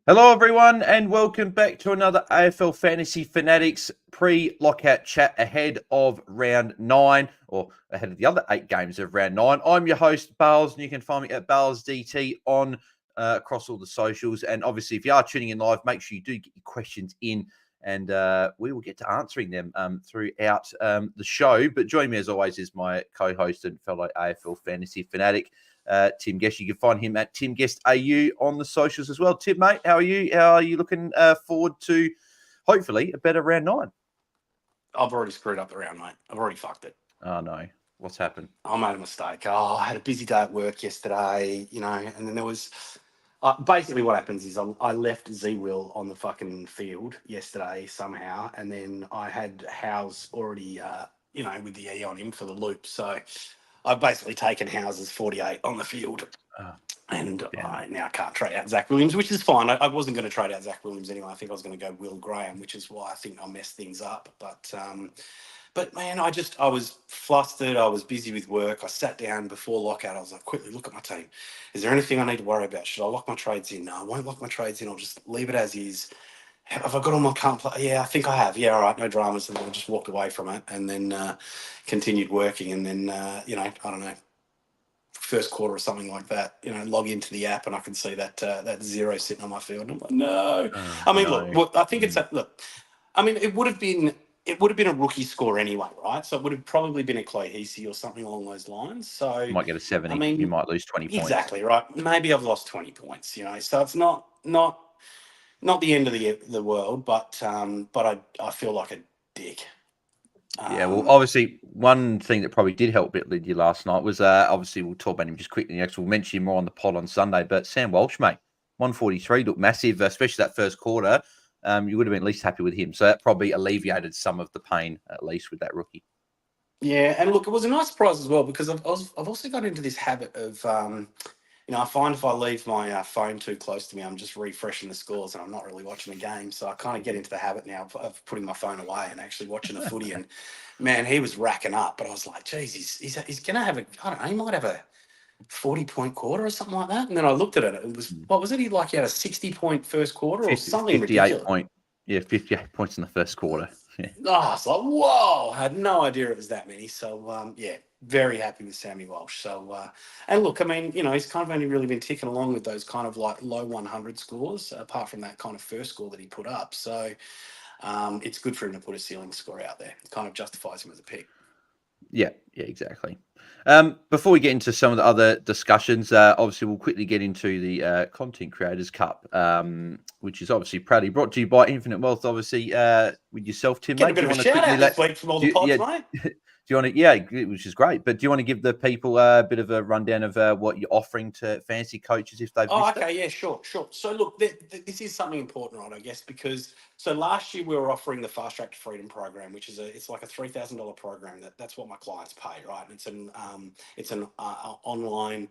Hello, everyone, and welcome back to another AFL Fantasy Fanatics pre-lockout chat ahead of round 9, or ahead of the other 8 games of round 9. I'm your host, Bails, and you can find me at BailsDT on across all the socials. And obviously, if you are tuning in live, make sure you do get your questions in, and we will get to answering them throughout the show. But joining me, as always, is my co-host and fellow AFL Fantasy Fanatic, Tim Guest. You can find him at Tim Guest AU on the socials as well. Tim, mate, how are you? How are you looking forward to hopefully a better round 9? I've already screwed up the round, mate. I've already fucked it. Oh no, what's happened? I made a mistake. I had a busy day at work yesterday, and then there was basically what happens is I left Z-Will on the fucking field yesterday somehow, and then I had Howes already, with the E on him for the loop. So I've basically taken House's 48 on the field. And I now can't trade out Zach Williams, which is fine. I wasn't going to trade out Zach Williams anyway. I think I was going to go Will Graham, which is why I think I messed things up. But man, I was flustered. I was busy with work. I sat down before lockout. I was like, quickly look at my team. Is there anything I need to worry about? Should I lock my trades in? No, I won't lock my trades in. I'll just leave it as is. Have I got all my current play? Yeah, I think I have. Yeah, all right, no dramas. And then I just walked away from it and then continued working. And then, I don't know, first quarter or something like that, log into the app and I can see that that 0 sitting on my field. And I'm like, no. Look, I think it's it would have been a rookie score anyway, right? So it would have probably been a Clohesy or something along those lines. So you might get a 70. You might lose 20 points. Exactly right. Maybe I've lost 20 points. So it's not the end of the world, but I feel like a dick. Yeah, well, obviously, one thing that probably did help a bit with you last night was obviously we'll talk about him just quickly next. We'll mention him more on the pod on Sunday. But Sam Walsh, mate, 143 looked massive, especially that first quarter. You would have been at least happy with him. So that probably alleviated some of the pain, at least with that rookie. Yeah, and look, it was a nice surprise as well because I've also got into this habit of, I find if I leave my phone too close to me, I'm just refreshing the scores and I'm not really watching the game. So I kind of get into the habit now of putting my phone away and actually watching the footy. And man, he was racking up, but I was like, geez, he's going to have he might have a 40-point quarter or something like that. And then I looked at it. It was, what was it? He had a 60-point first quarter or something 58 ridiculous. 58 points in the first quarter. Yeah. Oh, I was like, whoa, I had no idea it was that many. So, very happy with Sammy Walsh. So, and look, he's kind of only really been ticking along with those kind of like low 100 scores, apart from that kind of first score that he put up. So, it's good for him to put a ceiling score out there. It kind of justifies him as a pick. Yeah, exactly. Before we get into some of the other discussions, obviously we'll quickly get into the Content Creators Cup, which is obviously proudly brought to you by Infinite Wealth, obviously, with yourself, Tim. Get a bit of a shout out this week from all the pods, mate. Do you want to, which is great, but do you want to give the people a bit of a rundown of what you're offering to fantasy coaches if they've missed it? Yeah, sure. So look, this is something important, right, I guess, because so last year we were offering the Fast Track to Freedom program, which is it's like a $3,000 program that's what my clients pay, right? And it's an online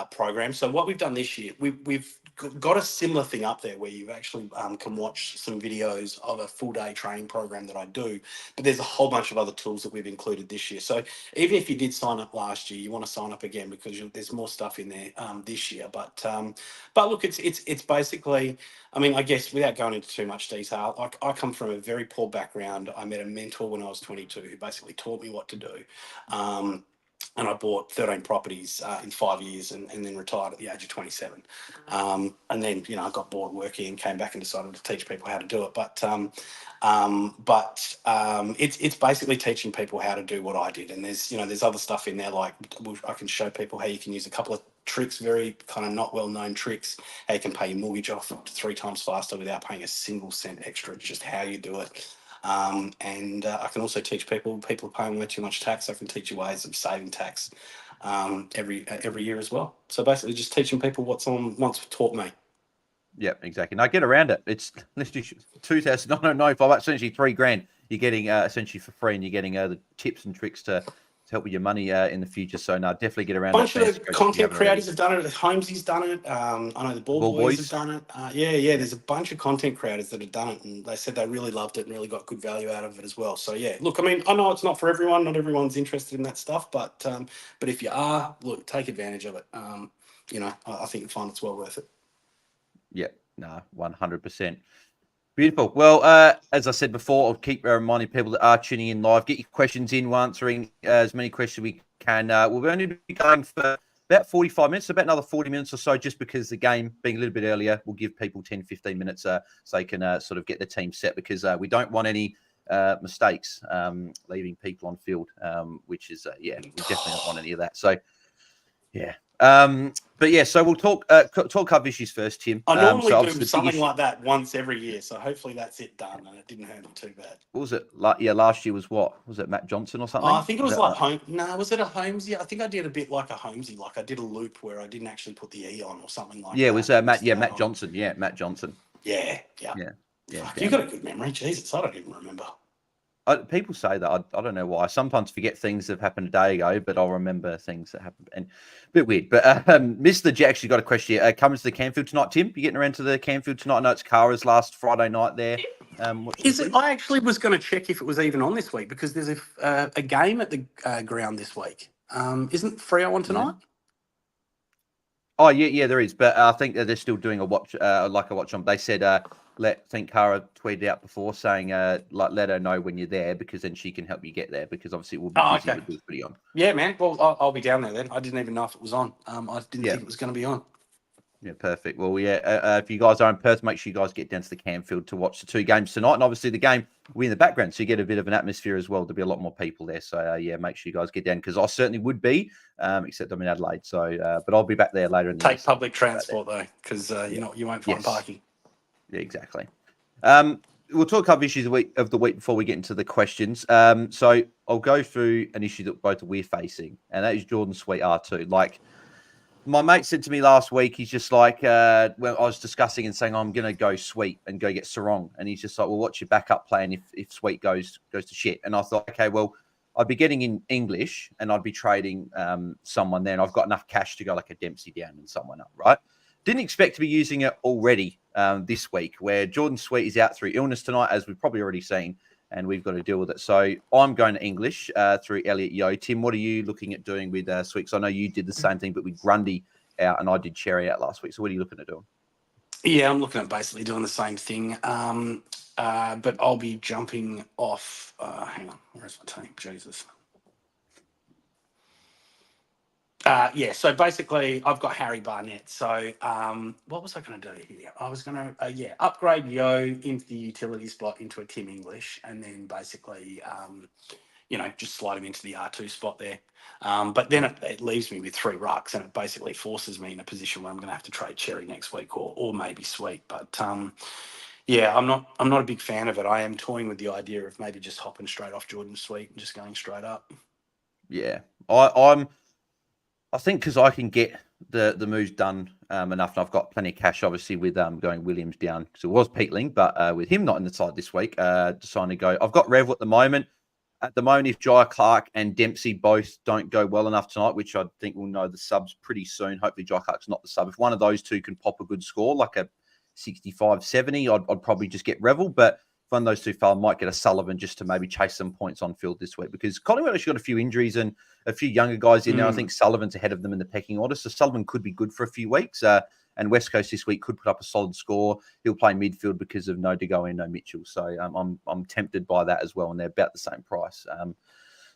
program. So what we've done this year, we've got a similar thing up there where you actually can watch some videos of a full day training program that I do, but there's a whole bunch of other tools that we've included this year. So even if you did sign up last year, you want to sign up again because there's more stuff in there this year. But look, it's basically, I guess without going into too much detail, I come from a very poor background. I met a mentor when I was 22 who basically taught me what to do. And I bought 13 properties in 5 years and then retired at the age of 27. And then, I got bored working and came back and decided to teach people how to do it. But it's basically teaching people how to do what I did. And there's other stuff in there, like I can show people how you can use a couple of tricks, very kind of not well-known tricks, how you can pay your mortgage off 3 times faster without paying a single cent extra. It's just how you do it. And I can also teach people are paying way too much tax. I can teach you ways of saving tax every year as well. So basically just teaching people what's taught me. Yeah, exactly. Now get around it. It's literally $2,995, essentially $3,000 you're getting essentially for free, and you're getting the tips and tricks to help with your money in the future. So now definitely get around. A bunch of the content creators have done it. Holmesy's done it. I know the Ball Boys have done it. There's a bunch of content creators that have done it, and they said they really loved it and really got good value out of it as well. So yeah, look, I know it's not for everyone. Not everyone's interested in that stuff, but if you are, look, take advantage of it. I think you'll find it's well worth it. Yeah, No, 100%. Beautiful. Well, as I said before, I'll keep reminding people that are tuning in live, get your questions in. We're answering as many questions we can. We'll only be going for about 45 minutes, so about another 40 minutes or so, just because the game being a little bit earlier, we'll give people 10, 15 minutes so they can sort of get the team set, because we don't want any mistakes leaving people on field, which is, we definitely don't want any of that. So, yeah. But yeah, so we'll talk cover issues first, Tim. I normally so do something like that once every year, so hopefully that's it done, and it didn't handle too bad. What was it? Last year was what? Was it Matt Johnson or something? I think it was like home. No, was it a Holmesy? I think I did a bit like a Holmesy, like I did a loop where I didn't actually put the E on or something like that. Yeah, it was Matt. Yeah, Matt Johnson. Yeah, Matt Johnson. Yeah. Fuck, you got a good memory, Jesus. I don't even remember. People say that. I don't know why. I sometimes forget things that have happened a day ago, but I'll remember things that happened. And a bit weird. But Mr. J actually got a question here. Coming to the Canfield tonight, Tim? You getting around to the Canfield tonight? I know it's Kara's last Friday night there. Is it? I actually was going to check if it was even on this week, because there's a game at the ground this week. Isn't Freo on tonight? Oh yeah, there is. But I think that they're still doing a watch, like a watch on. They said, I think Kara tweeted out before saying, let her know when you're there, because then she can help you get there, because obviously it will be busy with this video on. Yeah, man. Well, I'll be down there then. I didn't even know if it was on. I didn't think it was going to be on. Yeah, perfect. Well, if you guys are in Perth, make sure you guys get down to the Canfield to watch the two games tonight. And obviously the game will be in the background, so you get a bit of an atmosphere as well. There'll be a lot more people there. So, make sure you guys get down, because I certainly would be, except I'm in Adelaide. So, but I'll be back there later in the Take public transport, though, because you won't find parking. Yeah, exactly. We'll talk about issues of the week before we get into the questions. So I'll go through an issue that both we're facing, and that is Jordan Sweet R2. Like, my mate said to me last week, he's just like, well, I was discussing and saying, I'm going to go Sweet and go get Sarong. And he's just like, well, what's your backup plan if Sweet goes to shit? And I thought, okay, well, I'd be getting in English and I'd be trading someone then. I've got enough cash to go like a Dempsey down and someone up, right? Didn't expect to be using it already this week, where Jordan Sweet is out through illness tonight, as we've probably already seen, and we've got to deal with it. So I'm going to English through Elliot Yeo. Tim, what are you looking at doing with Sweet? Because I know you did the same thing, but with Grundy out, and I did Cherry out last week. So what are you looking at doing? Yeah, I'm looking at basically doing the same thing. But I'll be jumping off. Hang on, where's my team? Jesus. So basically, I've got Harry Barnett. So what was I going to do here? I was going to, upgrade Yo into the utility spot into a Tim English, and then basically, just slide him into the R2 spot there. But then it leaves me with 3 rucks, and it basically forces me in a position where I'm going to have to trade Cherry next week, or maybe Sweet. But I'm not a big fan of it. I am toying with the idea of maybe just hopping straight off Jordan Sweet and just going straight up. Yeah, I think because I can get the moves done enough, and I've got plenty of cash, obviously, with going Williams down, because it was Peatling, but with him not in the side this week, deciding to go. I've got Rev at the moment. At the moment, if Jai Clark and Dempsey both don't go well enough tonight, which I think we'll know the subs pretty soon. Hopefully, Jai Clark's not the sub. If one of those two can pop a good score, like a 65, 70, I'd probably just get Revel. But if one of those two fail, I might get a Sullivan just to maybe chase some points on field this week, because Collingwood actually got a few injuries and a few younger guys in there. I think Sullivan's ahead of them in the pecking order. So Sullivan could be good for a few weeks. And West Coast this week could put up a solid score. He'll play midfield because of no De Goey and no Mitchell. So I'm tempted by that as well, and they're about the same price. I'm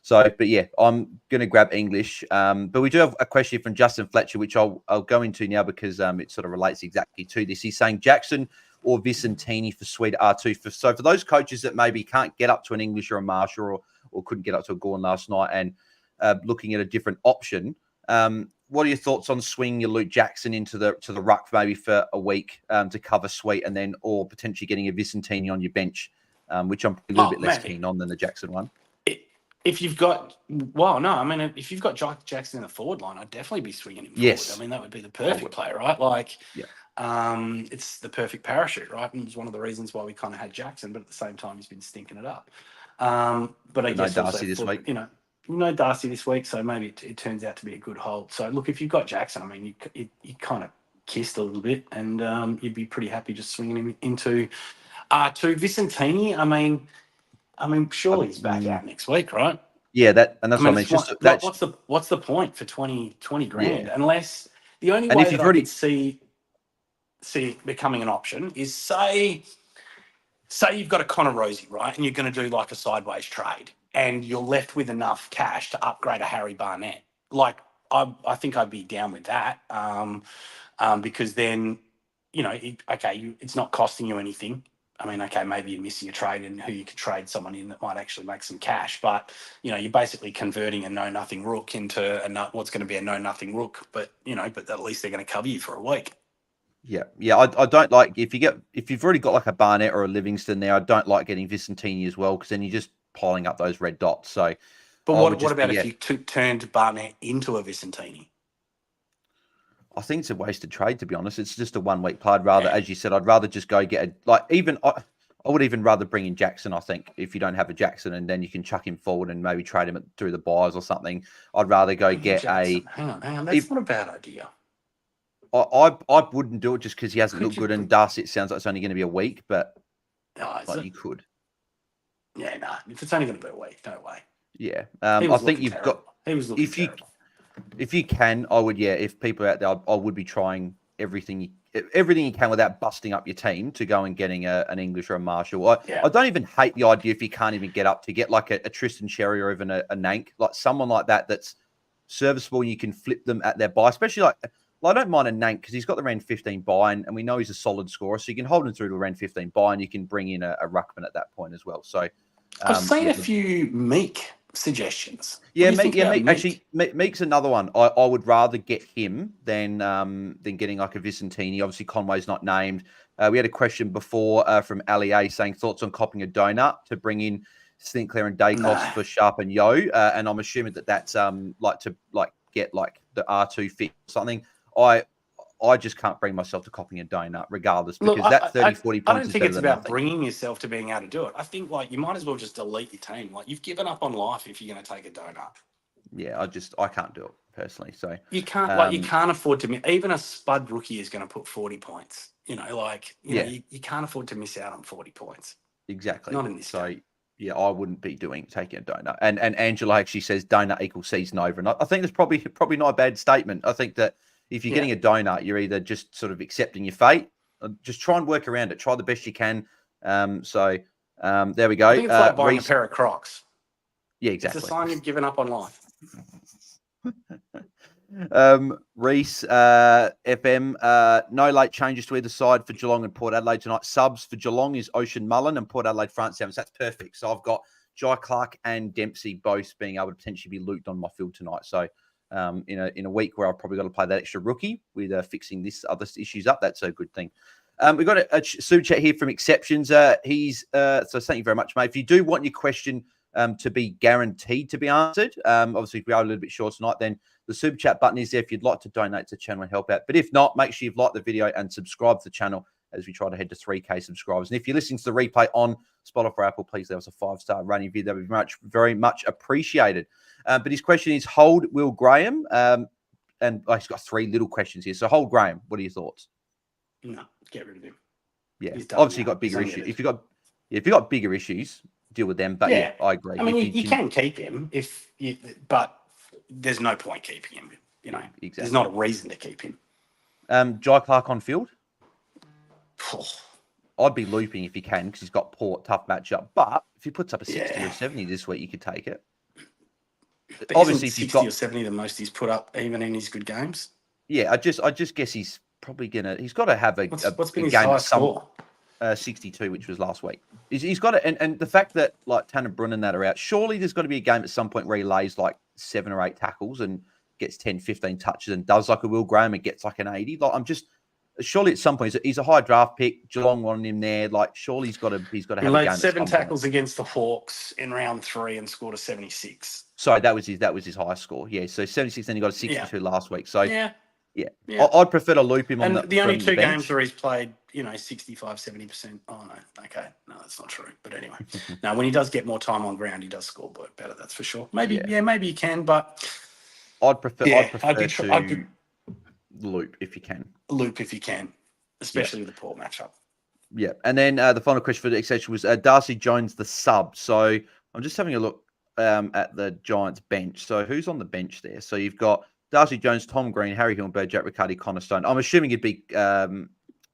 going to grab English. But we do have a question from Justin Fletcher, which I'll go into now, because it sort of relates exactly to this. He's saying Jackson or Vicentini for Sweet R2. So for those coaches that maybe can't get up to an English or a Marshall, or couldn't get up to a Gorn last night, and looking at a different option, what are your thoughts on swinging your Luke Jackson into the ruck maybe for a week to cover Sweet, and then or potentially getting a Vicentini on your bench, which I'm a little bit less keen on than the Jackson one? If you've got, if you've got Jackson in the forward line, I'd definitely be swinging him forward. I mean, that would be the perfect play, right? Like, it's the perfect parachute, right? And it's one of the reasons why we kind of had Jackson, but at the same time, he's been stinking it up. But I guess no Darcy this week. No Darcy this week, so maybe it turns out to be a good hold. So look, if you've got Jackson, I mean, you kind of kissed a little bit, and you'd be pretty happy just swinging him into R2. Vicentini, I mean, surely he's back out next week, right? Yeah, that's what I mean. What's the point for 20 grand? Yeah. Unless the only way that I could see, see becoming an option is say you've got a Connor Rosie, right, and you're going to do like a sideways trade, and you're left with enough cash to upgrade a Harry Barnett. Like I think I'd be down with that, because then it's not costing you anything. I mean, okay, maybe you're missing a trade and who you could trade someone in that might actually make some cash, but you're basically converting a know-nothing rook into what's going to be a know-nothing rook, but at least they're going to cover you for a week. Yeah. I don't like if you've already got like a Barnett or a Livingston there. I don't like getting Vicentini as well because then you're just piling up those red dots. So, but what about if you turned Barnett into a Vicentini? I think it's a wasted trade, to be honest. It's just a 1 week play. I'd rather, as you said, I'd rather just go get I would even rather bring in Jackson, I think, if you don't have a Jackson, and then you can chuck him forward and maybe trade him through the buys or something. I'd rather go get Jackson. Hang on. That's not a bad idea. I wouldn't do it just because he hasn't looked good, and Darcy, it sounds like it's only going to be a week, but you could. Yeah, no. If it's only going to be a week, no way. Yeah. I think you've got... He was looking terrible. If you can, I would, if people are out there, I would be trying everything you can without busting up your team to go and getting an English or a Marshall. I don't even hate the idea if you can't even get up to get like a Tristan Sherry or even a Nank, like someone like that's serviceable and you can flip them at their buy, especially like I don't mind a Nank because he's got the round 15 buy and we know he's a solid scorer, so you can hold him through to around 15 buy and you can bring in a ruckman at that point as well. So I've seen a few Meek suggestions. Meek. Actually, Meek's another one. I would rather get him than getting like a Vicentini. Obviously, Conway's not named. We had a question before from Ali A saying thoughts on copping a donut to bring in Sinclair and Dacos for Sharp and Yo, and I'm assuming that's get like the R2 fit or something. I just can't bring myself to copying a donut regardless because that 30, 40 points I don't think it's about nothing. bringing yourself to being able to do it. I think you might as well just delete your team. Like you've given up on life if you're going to take a donut. Yeah, I can't do it personally. So you can't you can't afford to even a spud rookie is going to put 40 points. You can't afford to miss out on 40 points. Exactly. Not in this game. Yeah, I wouldn't be taking a donut. And Angela actually says donut equals season over. And I think that's probably not a bad statement. I think that if you're getting a donut, you're either just sort of accepting your fate. Just try and work around it. Try the best you can. There we go. I think it's like buying a pair of Crocs. Yeah, exactly. It's a sign you've given up on life. Reese, FM, no late changes to either side for Geelong and Port Adelaide tonight. Subs for Geelong is Ocean Mullen and Port Adelaide France Evans. That's perfect. So I've got Jai Clark and Dempsey both being able to potentially be looped on my field tonight. So in a week where I've probably got to play that extra rookie with fixing this other issues up, that's a good thing. We've got a super chat here from Exceptions. So thank you very much, mate. If you do want your question to be guaranteed to be answered, obviously if we are a little bit short tonight, then the super chat button is there if you'd like to donate to the channel and help out. But if not, make sure you've liked the video and subscribe to the channel as we try to head to 3K subscribers. And if you're listening to the replay on Spotify or Apple, please leave us a 5-star rating video. That would be very much appreciated. But his question is, hold Will Graham? And he's got 3 little questions here. So hold Graham. What are your thoughts? No, get rid of him. Yeah, obviously you've got bigger issues. If you've got bigger issues, deal with them. But yeah I agree. I mean, you can keep him but there's no point keeping him. Exactly. There's not a reason to keep him. Jai Clark on field. I'd be looping if you can because he's got Port, tough matchup. But if he puts up a 60 or 70 this week, you could take it. But obviously, if 60 or 70 the most he's put up, even in his good games. Yeah, I just guess he's probably gonna. He's got to have what's been a his game highest score? 62, which was last week. He's got it, and the fact that like Tanner Brunn and that are out, surely there's got to be a game at some point where he lays like 7 or 8 tackles and gets 10, 15 touches and does like a Will Graham and gets like an 80. Like surely at some point he's a high draft pick. Geelong wanted him there. Like surely he's got to have a game. He laid 7 tackles against the Hawks in round 3 and scored a 76. Sorry, that was his highest score. Yeah, so 76. Then he got a 62 last week. So yeah. I'd prefer to loop him on the only 2 games where he's played 65, 70%. Oh no, okay, no, that's not true. But anyway, now when he does get more time on ground, he does score better. That's for sure. Maybe maybe you can, but I'd prefer to loop if you can. Loop if you can, especially with the Port matchup. Yeah, and then the final question for the exception was Darcy Jones, the sub. So I'm just having a look at the Giants bench. So who's on the bench there? So you've got Darcy Jones, Tom Green, Harry Hillenberg, Jack Riccardi, Connor Stone. I'm assuming it'd be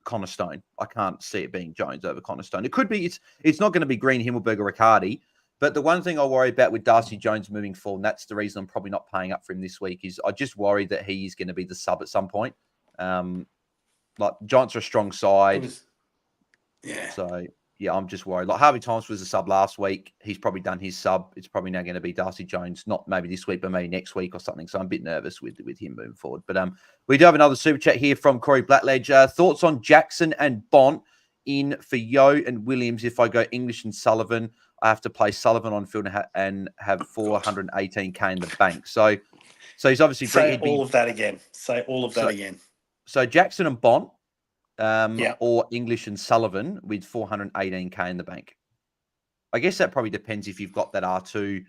Connorstone. I can't see it being Jones over Connorstone. It could be. It's not going to be Green, Himmelberg, or Riccardi. But the one thing I worry about with Darcy Jones moving forward, and that's the reason I'm probably not paying up for him this week, is I just worry that he is going to be the sub at some point. Like Giants are a strong side. Yeah. So, yeah, I'm just worried. Like Harvey Thomas was a sub last week. He's probably done his sub. It's probably now going to be Darcy Jones, not maybe this week, but maybe next week or something. So I'm a bit nervous with him moving forward. But we do have another super chat here from Corey Blackledge. Thoughts on Jackson and Bont in for Yo and Williams? If I go English and Sullivan, I have to play Sullivan on field and have 418k in the bank. So he's obviously say all of that again. Say all of that again. So Jackson and Bont, or English and Sullivan with 418k in the bank. I guess that probably depends if you've got that R2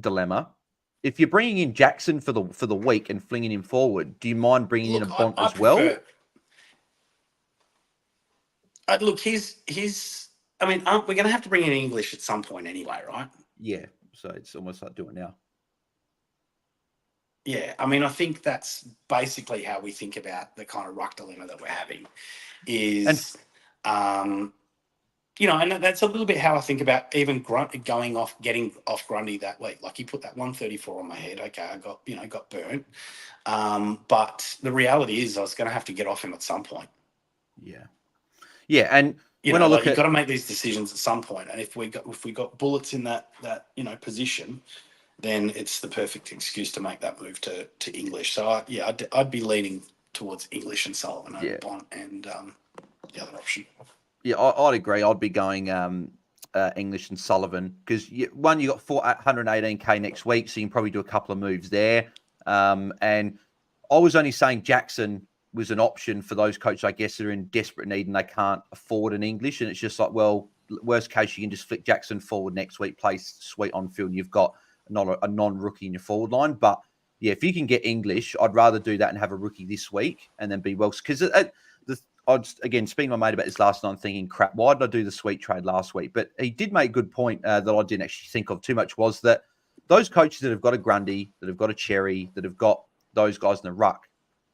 dilemma. If you're bringing in Jackson for the week and flinging him forward, do you mind bringing in a Bont as well? Look, I mean, we're going to have to bring in English at some point anyway, right? Yeah. So it's almost like doing it now. Yeah. I mean, I think that's basically how we think about the kind of ruck dilemma that we're having is, and that's a little bit how I think about even getting off Grundy that week. Like he put that 134 on my head. Okay. I got burnt. But the reality is I was going to have to get off him at some point. Yeah. Yeah. And when I look you've got to make these decisions at some point. And if we got bullets in that position, then it's the perfect excuse to make that move to English. So I'd be leaning towards English and Sullivan over Bont and the other option. Yeah, I'd agree. I'd be going English and Sullivan because you got 418k next week, so you can probably do a couple of moves there. And I was only saying Jackson was an option for those coaches, I guess, that are in desperate need and they can't afford an English. And it's just like, well, worst case, you can just flick Jackson forward next week, play Sweet on field, and you've got not a non-rookie in your forward line. But yeah, if you can get English, I'd rather do that and have a rookie this week and then be well. Because again, speaking to my mate about this last night, I'm thinking, crap, why did I do the Sweet trade last week? But he did make a good point that I didn't actually think of too much, was that those coaches that have got a Grundy, that have got a Cherry, that have got those guys in the ruck,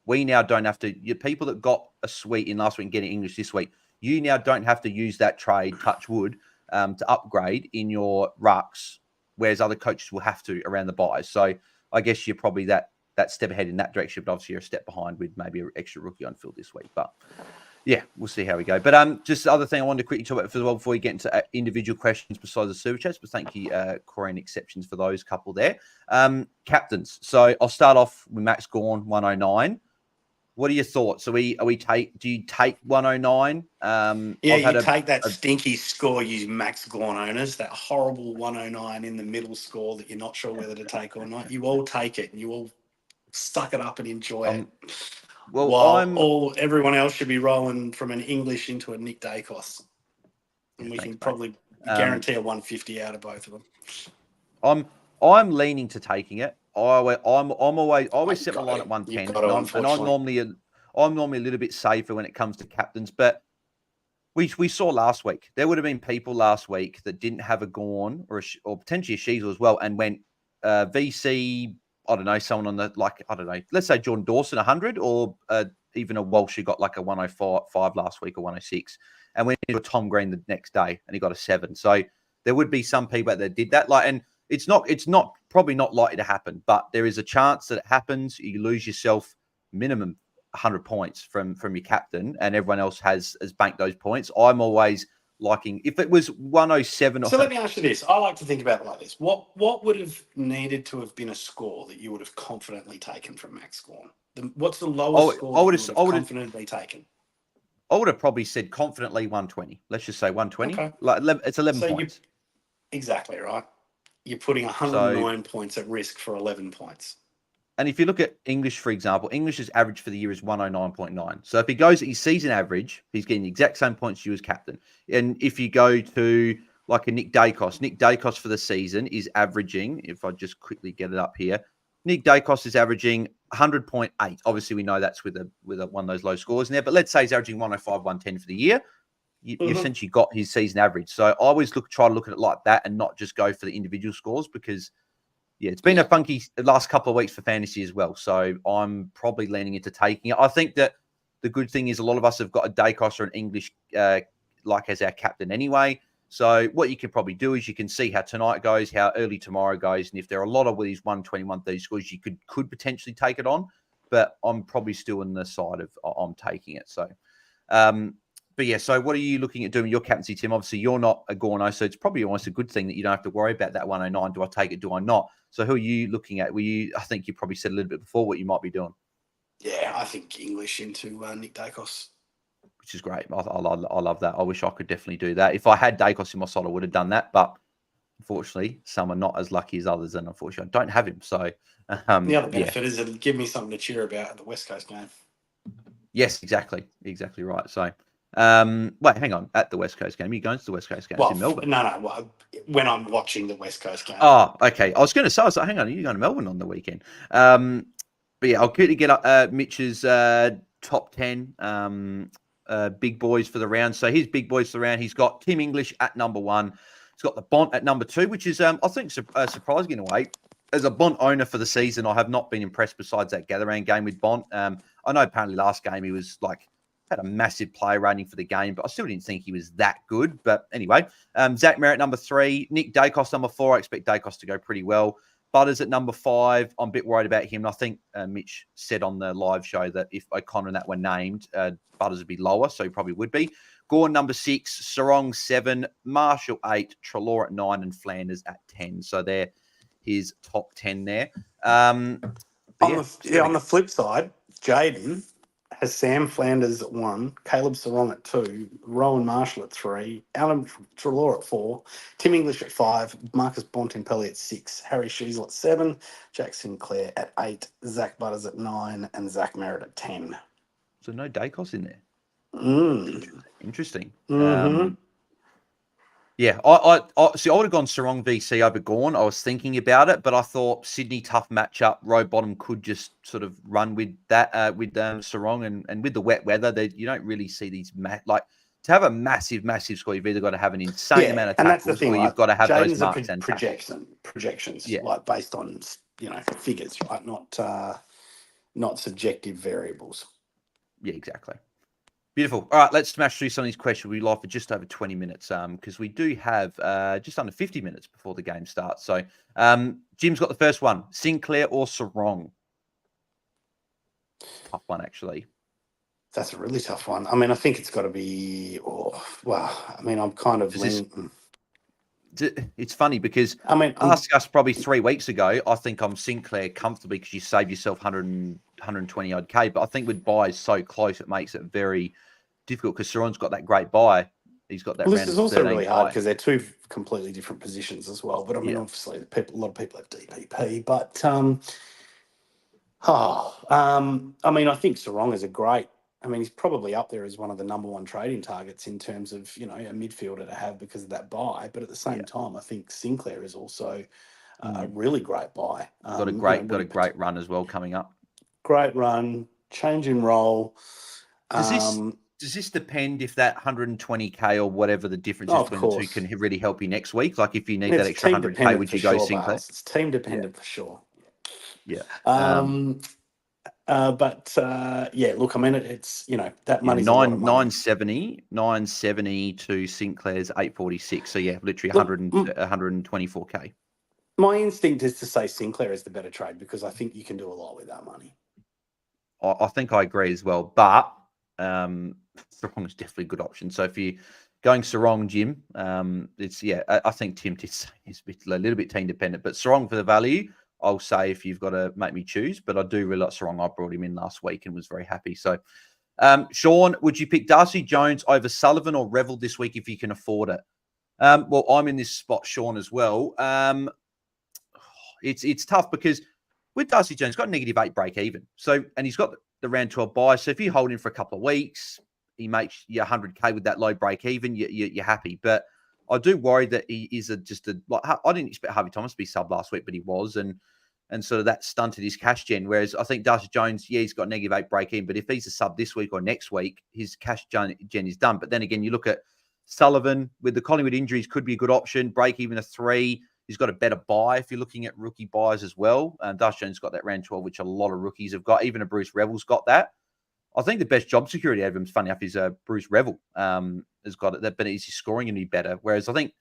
we now don't have to, people that got a Sweet in last week and getting English this week, you now don't have to use that trade, touch wood, to upgrade in your rucks, whereas other coaches will have to around the buys. So I guess you're probably that step ahead in that direction, but obviously you're a step behind with maybe an extra rookie on field this week. But yeah, we'll see how we go. But just the other thing I wanted to quickly talk about as well before we get into individual questions besides the super chats, but thank you, Corey, and exceptions for those couple there. Captains. So I'll start off with Max Gawn, 109. What are your thoughts? Do you take 109? You take that stinky score, you Max Gawn owners, that horrible 109 in the middle score that you're not sure whether to take or not. You all take it and you all suck it up and enjoy it. Well, while everyone else should be rolling from an English into a Nick Dacos. And we can probably guarantee a 150 out of both of them. I'm leaning to taking it. I always set my line at 110, and I'm normally a little bit safer when it comes to captains. But we saw last week there would have been people last week that didn't have a Gawn or potentially a Sheasel as well, and went VC. I don't know, someone on let's say Jordan Dawson 100, or even a Walsh who got like a 105 last week or 106, and went into a Tom Green the next day and he got a 7. So there would be some people that did that, and it's not probably not likely to happen, but there is a chance that it happens. You lose yourself minimum 100 points from your captain, and everyone else has banked those points. I'm always liking if it was 107. So let me ask you this. I like to think about it like this. What would have needed to have been a score that you would have confidently taken from Max Gawn? What's the lowest score you would have confidently taken? I would have probably said confidently 120. Let's just say 120. Okay. It's 11 points. Exactly right. You're putting 109 points at risk for 11 points. And if you look at English, for example, English's average for the year is 109.9. So if he goes at his season average, he's getting the exact same points you as captain. And if you go to like a Nick Dacos for the season is averaging, if I just quickly get it up here, Nick Dacos is averaging 100.8. Obviously, we know that's with one of those low scores in there. But let's say he's averaging 105, 110 for the year. You essentially got his season average. So I always try to look at it like that and not just go for the individual scores because, it's been a funky last couple of weeks for fantasy as well. So I'm probably leaning into taking it. I think that The good thing is a lot of us have got a Dacos or an English like as our captain anyway. So what you can probably do is you can see how tonight goes, how early tomorrow goes, and if there are a lot of these 121 these scores, you could potentially take it on. But I'm probably still on the side of I'm taking it. So, but yeah. So what are you looking at doing your captaincy, Tim? Obviously, you're not a Gorno, so it's probably almost a good thing that you don't have to worry about that 109. Do I take it? Do I not? So who are you looking at? I think you probably said a little bit before what you might be doing. Yeah, I think English into Nick Dacos. Which is great. I love that. I wish I could definitely do that. If I had Dacos in my side, I would have done that. But unfortunately, some are not as lucky as others, and unfortunately, I don't have him. So the other benefit is it'll give me something to cheer about at the West Coast game. Yes, exactly right. So, wait, hang on. At the West Coast game, are you going to the West Coast game? Well, in Melbourne? No. Well, when I'm watching the West Coast game. Oh, okay. I was going to say, hang on, are you going to Melbourne on the weekend? But yeah, I'll quickly get up Mitch's top 10 big boys for the round. So his big boys for the round, he's got Tim English at number 1. He's got the Bont at number 2, which is, I think, surprising in a way. As a Bont owner for the season, I have not been impressed besides that gather-round game with Bont. I know apparently last game he was had a massive play rating for the game, but I still didn't think he was that good. But anyway, Zach Merritt, number 3. Nick Dacos, number 4. I expect Dacos to go pretty well. Butters at number 5. I'm a bit worried about him. And I think Mitch said on the live show that if O'Connor and that were named, Butters would be lower, so he probably would be. Gorn, number 6. Sarong, 7. Marshall, 8. Treloar at 9. And Flanders at 10. So they're his top 10 there. On the flip side, Jaden has Sam Flanders at 1, Caleb Sarong at 2, Rowan Marshall at 3, Alan Treloar at 4, Tim English at 5, Marcus Bontempelli at 6, Harry Sheasel at 7, Jack Sinclair at 8, Zach Butters at 9, and Zach Merritt at 10. So no Dacos in there. Interesting. Mm-hmm. Yeah, I see. I would have gone Sarong VC over Gorn. I was thinking about it, but I thought Sydney tough matchup. Row bottom could just sort of run with that with Sarong and with the wet weather. You don't really see these to have a massive score. You've either got to have an insane amount of tackles, and that's the thing, or you've got to have those marks and projections, based on figures, right? Not subjective variables. Yeah, exactly. Beautiful. All right, let's smash through some of these questions. We'll be live for just over 20 minutes because we do have just under 50 minutes before the game starts. So Jim's got the first one. Sinclair or Sarong? Tough one, actually. That's a really tough one. I mean, I think it's got to be... I'm kind of... It's funny because ask us probably 3 weeks ago, I think I'm Sinclair comfortably because you saved yourself 120 odd K. But I think with buys so close, it makes it very difficult because Sarong's got that great buy. He's got that. This is also really hard because they're two completely different positions as well. But I mean, obviously, a lot of people have DPP. But I think Sarong is a great. I mean, he's probably up there as one of the number 1 trading targets in terms of, a midfielder to have because of that buy. But at the same time, I think Sinclair is also a really great buy. Got a great run as well coming up. Great run, change in role. Does this depend if that 120K or whatever the difference is between the two can really help you next week? Like if you need that extra 100K, would you go Sinclair? It's team dependent for sure. Yeah. Look, I mean, it's that money's 970 to Sinclair's 846. So yeah, literally 124K. My instinct is to say Sinclair is the better trade because I think you can do a lot with that money. I think I agree as well, but Sarong is definitely a good option. So if you're going Sarong, Jim, I think Tim did say he's a little bit team dependent, but Sarong for the value. I'll say if you've got to make me choose, but I do really like Sarong. I brought him in last week and was very happy. So, Sean, would you pick Darcy Jones over Sullivan or Revel this week if you can afford it? Well, I'm in this spot, Sean, as well. It's tough because with Darcy Jones, he's got -8 break even. So, and he's got the round 12 buy. So if you hold him for a couple of weeks, he makes you 100K with that low break even. You're happy, but I do worry that he is I didn't expect Harvey Thomas to be sub last week, but he was, and sort of that stunted his cash gen. Whereas I think Darcy Jones, he's got -8 break in, but if he's a sub this week or next week, his cash gen is done. But then again, you look at Sullivan with the Collingwood injuries, could be a good option. Break even a 3. He's got a better buy if you're looking at rookie buys as well. Darcy Jones got that round 12, which a lot of rookies have got. Even a Bruce Revel's got that. I think the best job security out of him, funny enough, is Bruce Revel. Has got it, but is his scoring going to be better? Whereas I think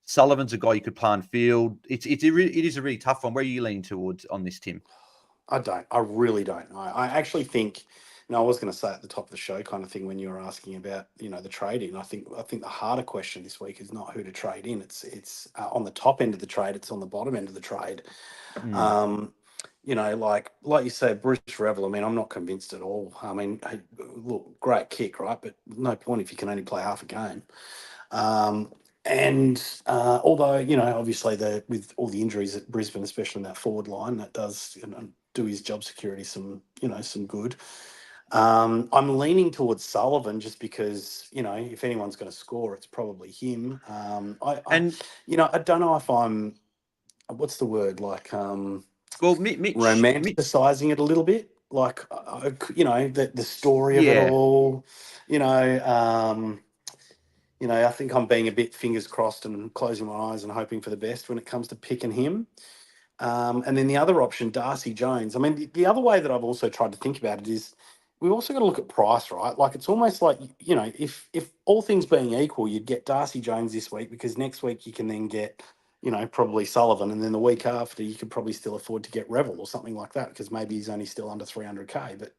Sullivan's a guy you could play on field. It is a really tough one. Where are you leaning towards on this, Tim? I don't. I really don't know. I actually think, I was going to say at the top of the show kind of thing when you were asking about, the trading. I think the harder question this week is not who to trade in. It's on the top end of the trade. It's on the bottom end of the trade. Like you say, Bruce Revel. I mean, I'm not convinced at all. I mean, hey, look, great kick, right? But no point if you can only play half a game. Although, obviously with all the injuries at Brisbane, especially in that forward line, that does do his job security some good. I'm leaning towards Sullivan just because, if anyone's going to score, it's probably him. I don't know if I'm, what's the word, like Mitch romanticizing it a little bit, like the story of it all, I think I'm being a bit fingers crossed and closing my eyes and hoping for the best when it comes to picking him. And then the other option, Darcy Jones. I mean, the other way that I've also tried to think about it is we've also got to look at price, right? Like it's almost like, if all things being equal, you'd get Darcy Jones this week because next week you can then get, probably Sullivan. And then the week after you could probably still afford to get Revel or something like that because maybe he's only still under 300K.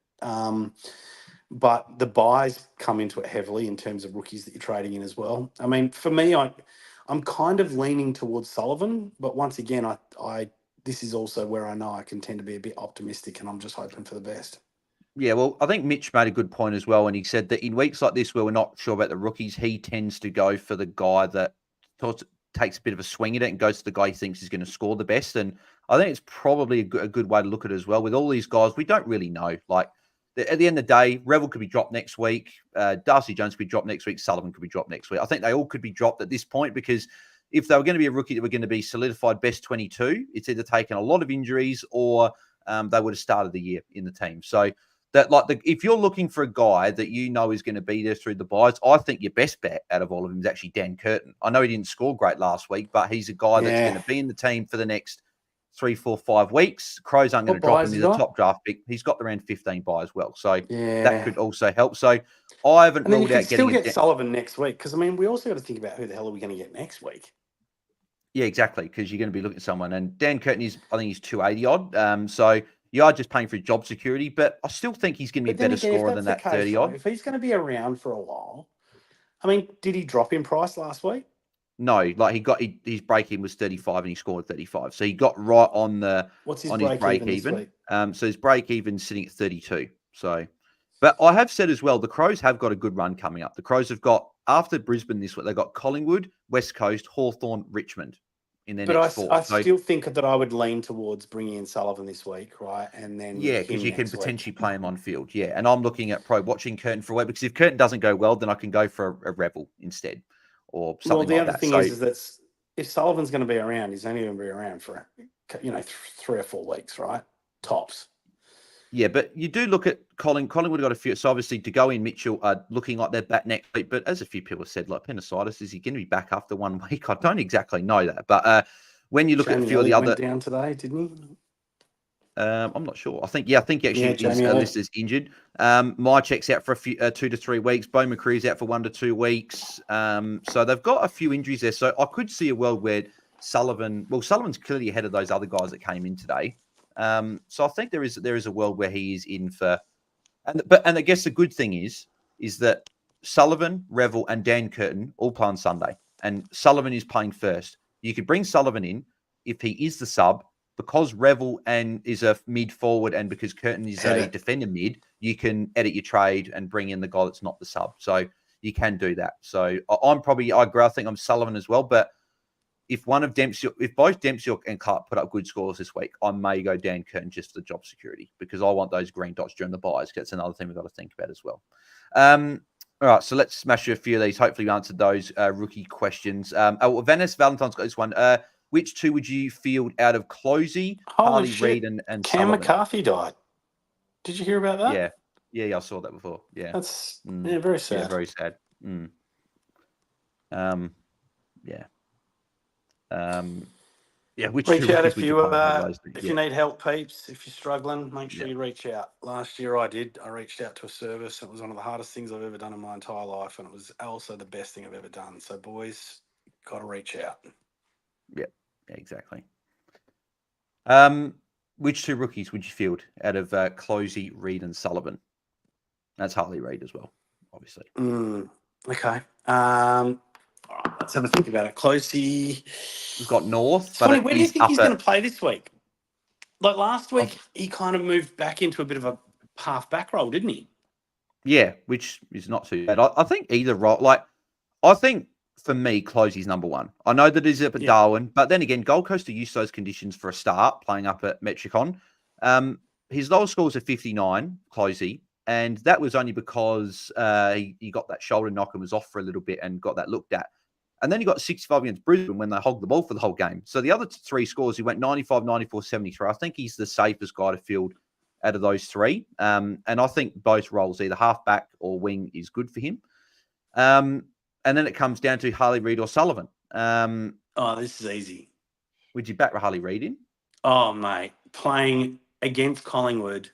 But the buys come into it heavily in terms of rookies that you're trading in as well. I mean, for me, I'm kind of leaning towards Sullivan, but once again, I this is also where I know I can tend to be a bit optimistic, and I'm just hoping for the best. Yeah, well, I think Mitch made a good point as well, and he said that in weeks like this where we're not sure about the rookies, he tends to go for the guy that takes a bit of a swing at it and goes to the guy he thinks is going to score the best. And I think it's probably a good way to look at it as well. With all these guys, we don't really know. Like at the end of the day, Revel could be dropped next week. Darcy Jones could be dropped next week. Sullivan could be dropped next week. I think they all could be dropped at this point because if they were going to be a rookie that were going to be solidified best 22, it's either taken a lot of injuries or they would have started the year in the team. So that if you're looking for a guy that you know is going to be there through the buys, I think your best bet out of all of them is actually Dan Curtin. I know he didn't score great last week, but he's a guy that's going to be in the team for the next 3, 4, 5 weeks. Crows aren't going to drop him. He's a top draft pick. He's got around 15 buy as well. So that could also help. So I haven't ruled out getting get Sullivan next week because, I mean, we also got to think about who the hell are we going to get next week. Yeah, exactly, because you're going to be looking at someone. And Dan Curtin I think he's 280 odd. So you are just paying for job security, but I still think he's going to be a better scorer than that 30 odd. If he's going to be around for a while, I mean, did he drop in price last week? No, like his break even was 35 and he scored 35. So he got right on his break even. So his break even sitting at 32. So, but I have said as well, the Crows have got a good run coming up. The Crows have got, after Brisbane this week, they've got Collingwood, West Coast, Hawthorn, Richmond in their next four. I still think that I would lean towards bringing in Sullivan this week, right? And then because you can potentially play him on field. Yeah, and I'm looking at watching Curtin for a week because if Curtin doesn't go well, then I can go for a Revel instead or something like that. Well, the other thing is that if Sullivan's going to be around, he's only going to be around for 3 or 4 weeks, right? Tops. Yeah, but you do look at Collingwood got a few. So obviously to go in, Mitchell are looking like they're back next week. But as a few people have said, like appendicitis, is he going to be back after 1 week? I don't exactly know that. But when you look at a few of the other, went down today, didn't he? I'm not sure. I think actually is listed as injured. My check's out for a few 2 to 3 weeks. Bo McCree's out for 1 to 2 weeks. So they've got a few injuries there. So I could see a world where Sullivan's clearly ahead of those other guys that came in today. So I think there is a world where he is in for, and I guess the good thing is that Sullivan, Revel, and Dan Curtin all play on Sunday, and Sullivan is playing first. You could bring Sullivan in if he is the sub. Because Revel is a mid forward and because Curtin is a defender mid, you can edit your trade and bring in the guy that's not the sub. So you can do that. So I agree. I think I'm Sullivan as well. But if both Dempsey and Clark put up good scores this week, I may go Dan Curtin just for the job security because I want those green dots during the buys. That's another thing we've got to think about as well. All right, so let's smash through a few of these. Hopefully we answered those rookie questions. Vanessa Valentine's got this one. Which two would you field out of Closey, Harley Reid, and Cam Sullivan? McCarthy died. Did you hear about that? Yeah, I saw that before. Yeah, that's very sad. Yeah, very sad. Yeah. Yeah, which two Reach out rookies would you play out of those? if Yeah, you need help, peeps. If you're struggling, make sure yeah, you reach out. Last year I did. I reached out to a service. It was one of the hardest things I've ever done in my entire life, and it was also the best thing I've ever done. So, boys, got to reach out. yeah, exactly. Which two rookies would you field out of Closey, Reed, and Sullivan? That's Harley Reid as well, obviously. Okay. All right, let's have a think about it. Closey. He's got North, It's funny. but Where do you he's think up he's going at to play this week? Like last week, he kind of moved back into a bit of a half back role, didn't he? yeah, which is not too bad. I think either role, like I think for me, Closey's number one. I know that he's up at Yeah. Darwin, but then again, Gold Coast are used to those conditions for a start, playing up at Metricon. His lowest score was a 59, Closey, and that was only because he got that shoulder knock and was off for a little bit and got that looked at. And then he got 65 against Brisbane when they hogged the ball for the whole game. So the other three scores, he went 95, 94, 73. I think he's the safest guy to field out of those three. And I think both roles, either halfback or wing, is good for him. And then it comes down to Harley Reid or Sullivan. This is easy. Would you back Harley Reid in? Oh, mate. Playing against Collingwood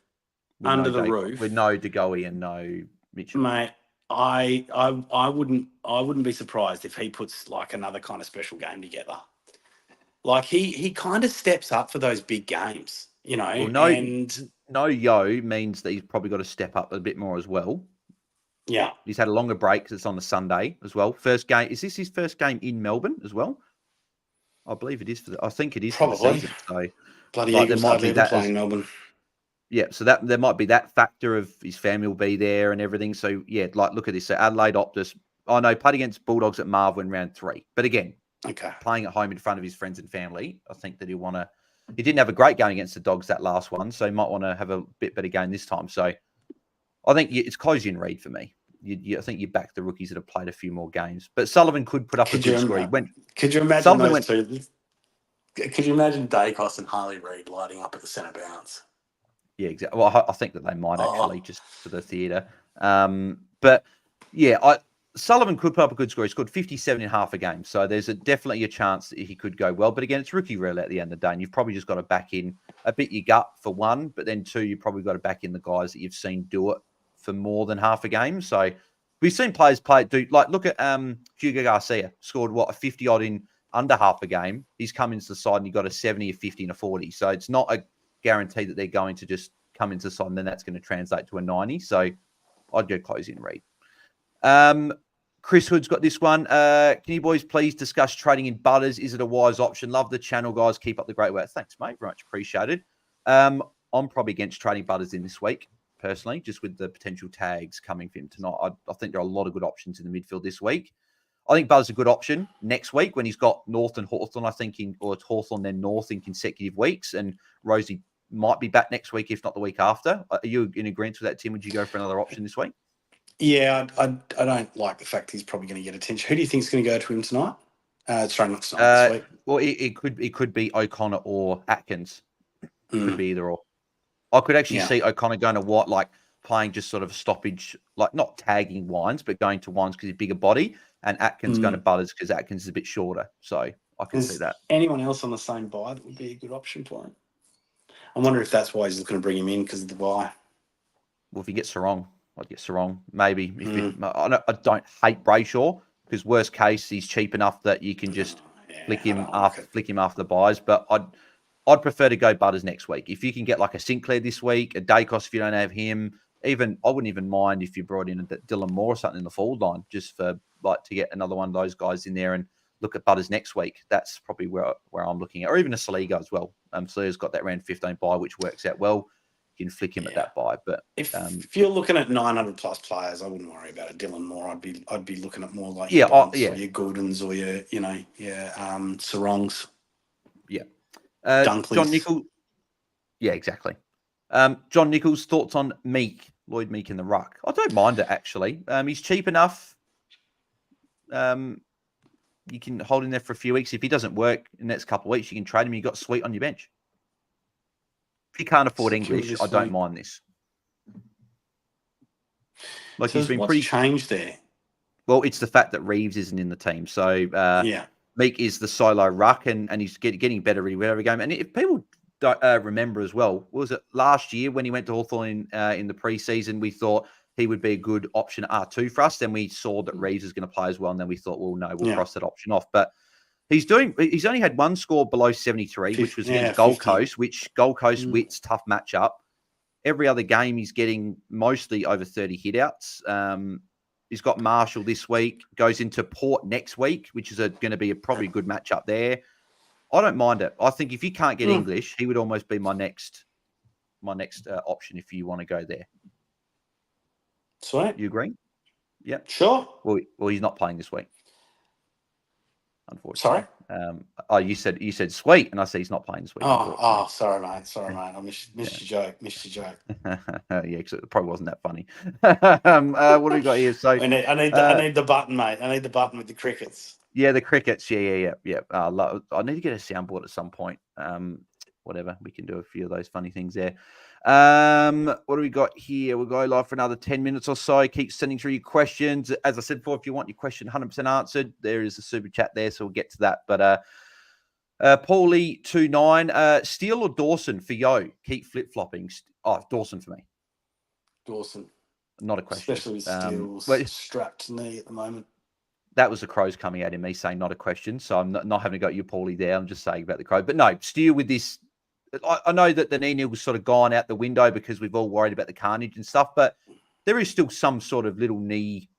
under the roof. With no DeGoey and no Mitchell. Mate, I wouldn't be surprised if he puts like another kind of special game together. Like he kind of steps up for those big games, you know. Well, no Yo means that he's probably got to step up a bit more as well. Yeah. He's had a longer break because it's on the Sunday as well. First game. Is this his first game in Melbourne as well? I believe it is. I think it is Probably. for the season. So, bloody Eagles hardly ever playing Melbourne. Yeah, so that there might be that factor of his family will be there and everything. So, yeah, like look at this. So Adelaide Optus, I know, played against Bulldogs at Marvel in round 3. But again, playing at home in front of his friends and family, I think that he'll want to. He didn't have a great game against the Dogs that last one, so he might want to have a bit better game this time. So, I think it's Closey and Reid for me. I think you back the rookies that have played a few more games. But Sullivan could put up a good score. Could you imagine those two? Could you imagine Dacos and Harley Reid lighting up at the centre bounce? Yeah, exactly. Well, I think that they might actually just for the theatre. But yeah, Sullivan could put up a good score. He scored 57 in half a game. So there's definitely a chance that he could go well. But again, it's rookie rule at the end of the day. And you've probably just got to back in a bit your gut for one. But then two, you've probably got to back in the guys that you've seen do it for more than half a game. So we've seen players look at Hugo Garcia, scored a 50 odd in under half a game. He's come into the side and he got a 70, a 50, and a 40. So it's not a guarantee that they're going to just come into the side and then that's going to translate to a 90. So I'd go Closey and Reid. Chris Hood's got this one. Can you boys please discuss trading in Butters? Is it a wise option? Love the channel, guys. Keep up the great work. Thanks, mate. Very much appreciated. I'm probably against trading Butters in this week, personally, just with the potential tags coming for him tonight. I think there are a lot of good options in the midfield this week. I think Butters is a good option next week when he's got North and Hawthorn, or it's Hawthorn then North in consecutive weeks. And Rosie might be back next week, if not the week after. Are you in agreement with that, Tim? Would you go for another option this week? Yeah, I don't like the fact he's probably going to get attention. Who do you think is going to go to him tonight? Sorry, not tonight, this week. Well, it could be O'Connor or Atkins. Could be either or. I could actually see O'Connor going to White, like playing just sort of a stoppage, like not tagging Wines, but going to Wines because he's bigger body, and Atkins going to Butters because Atkins is a bit shorter. So I can see that. Anyone else on the same buy that would be a good option for him? I wonder if that's why he's looking to bring him in because of the buy. Well, if he gets Sarong, I'd get Sarong. Maybe. I don't hate Brayshaw because worst case, he's cheap enough that you can just flick him after the buys. But I'd prefer to go Butters next week. If you can get like a Sinclair this week, a Dacos if you don't have him, I wouldn't even mind if you brought in a Dylan Moore or something in the forward line just for like to get another one of those guys in there and look at Butters next week. That's probably where I'm looking at, or even a Saligo as well. Saligo's got that round 15 buy, which works out well. You can flick him at that buy. But if you're looking at 900 plus players, I wouldn't worry about a Dylan Moore. I'd be looking at more like your Gouldens or your Sarongs. Yeah. Dunkley's. John Nichols. Yeah, exactly. John Nichols, thoughts on Lloyd Meek in the ruck? I don't mind it, actually. He's cheap enough. You can hold him there for a few weeks. If he doesn't work in the next couple of weeks, you can trade him. You've got Sweet on your bench. If he can't afford English, I don't mind this. Like, so he's been pretty changed there. Well, it's the fact that Reeves isn't in the team. So Meek is the solo ruck, and he's getting better every game. And if people don't remember as well, what was it last year when he went to Hawthorn in the preseason, we thought he would be a good option R2 for us. Then we saw that Reeves is going to play as well, and then we thought, well, no, we'll cross that option off. But he's only had one score below 73, which was against Gold 50. Coast, which Gold Coast Wits tough matchup. Every other game he's getting mostly over 30 hitouts. He's got Marshall this week, goes into Port next week, which is going to be probably a good matchup there. I don't mind it. I think if you can't get English, he would almost be my next option if you want to go there. Sweet. You agree? Yeah. Sure. Well, he's not playing this week, unfortunately. Sorry. You said sweet, and I say he's not playing this week. Sorry, mate. I missed your joke. Yeah, because it probably wasn't that funny. What do we got here? So I need the button, mate. I need the button with the crickets. Yeah, the crickets. Yeah. I need to get a soundboard at some point. Whatever, we can do a few of those funny things there. What do we got here? We'll go live for another 10 minutes or so. Keep sending through your questions. As I said before, if you want your question 100% answered, there is a super chat there, so we'll get to that. But Paulie29, Steele or Dawson for Yo? Keep flip-flopping. Dawson for me. Dawson. Not a question. Especially with Steele's strapped knee at the moment. That was the Crows coming out in me saying not a question. So I'm not having to go you, Paulie, there. I'm just saying about the Crows. But no, Steele with this. I know that the knee was sort of gone out the window because we've all worried about the carnage and stuff, but there is still some sort of little knee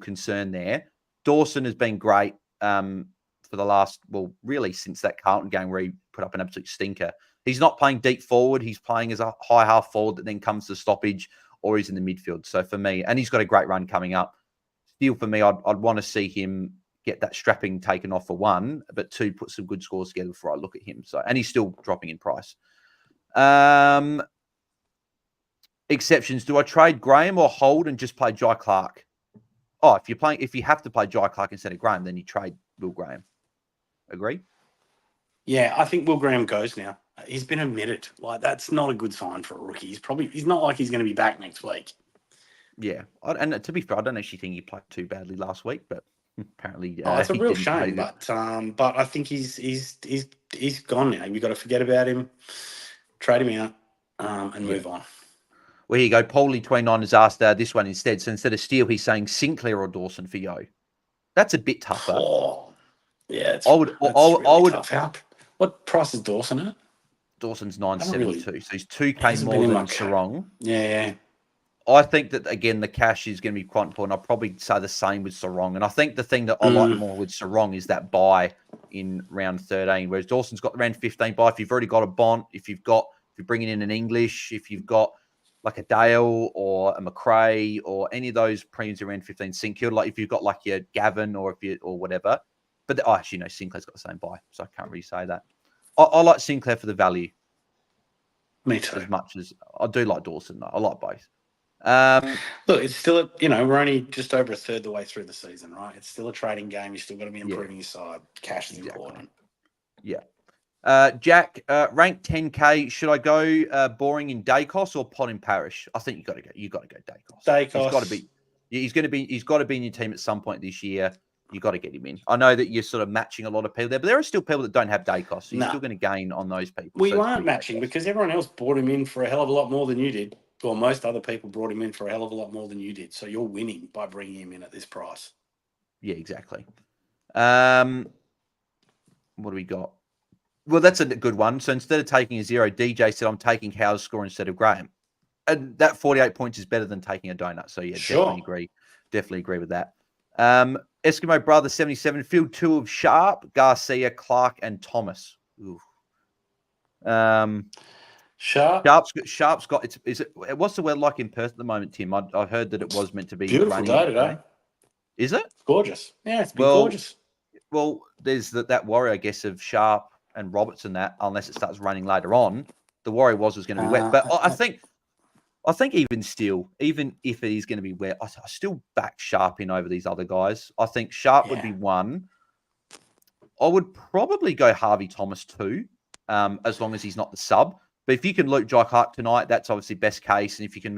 concern there. Dawson has been great for the last, really since that Carlton game where he put up an absolute stinker. He's not playing deep forward. He's playing as a high half forward that then comes to stoppage, or he's in the midfield. So for me, and he's got a great run coming up. Steele for me, I'd want to see him get that strapping taken off for one, but two, put some good scores together before I look at him. So, and he's still dropping in price. Exceptions. Do I trade Graham or hold and just play Jai Clark? If you have to play Jai Clark instead of Graham, then you trade Will Graham. Agree? Yeah, I think Will Graham goes now. He's been omitted. Like, that's not a good sign for a rookie. He's not like he's going to be back next week. Yeah, and to be fair, I don't actually think he played too badly last week, but apparently, it's a real shame. But I think he's gone now. We've got to forget about him, trade him out, and move on. Well, here you go. Paulie29 has asked this one instead. So instead of Steele, he's saying Sinclair or Dawson for Yo. That's a bit tougher. Yeah, I would. Tough. What price is Dawson at? Dawson's 972, so he's 2K more than Sarong. Yeah. I think that, again, the cash is going to be quite important. I'll probably say the same with Sarong. And I think the thing that I like more with Sarong is that buy in round 13, whereas Dawson's got round 15 buy. If you've already got a Bont, if you're bringing in an English, if you've got like a Dale or a McRae or any of those premiums around 15, Sinclair, like if you've got like your Gavin or whatever. But actually, no, Sinclair's got the same buy, so I can't really say that. I like Sinclair for the value. Me too. As much as I do like Dawson, though. I like both. Look, it's still, we're only just over a third the way through the season, right? It's still a trading game. You still got to be improving your side. Cash is important. Yeah. Jack, rank 10K. Should I go boring in Dacos or Pot in Parish? I think you got to go. You got to go Dacos. He's got to be. He's got to be in your team at some point this year. You got to get him in. I know that you're sort of matching a lot of people there, but there are still people that don't have Dacos. So you're still going to gain on those people. Well, you aren't matching because everyone else brought him in for a hell of a lot more than you did. Well, most other people brought him in for a hell of a lot more than you did. So you're winning by bringing him in at this price. Yeah, exactly. What do we got? Well, that's a good one. So instead of taking a 0, DJ said, I'm taking Howe's score instead of Graham. And that 48 points is better than taking a donut. So, yeah, sure. Definitely agree with that. Eskimo Brother 77, field 2 of Sharp, Garcia, Clark, and Thomas. Ooh. Sharp's got what's the weather like in Perth at the moment, Tim? I heard that it was meant to be beautiful day today. Is it? It's gorgeous. Yeah, it's been gorgeous. Well, there's that worry, I guess, of Sharp and Roberts and that, unless it starts raining later on. The worry was going to be wet. But I think even still, even if it is going to be wet, I still back Sharp in over these other guys. I think Sharp would be one. I would probably go Harvey Thomas too, as long as he's not the sub. But if you can loot Jai Clark tonight, that's obviously best case. And if you can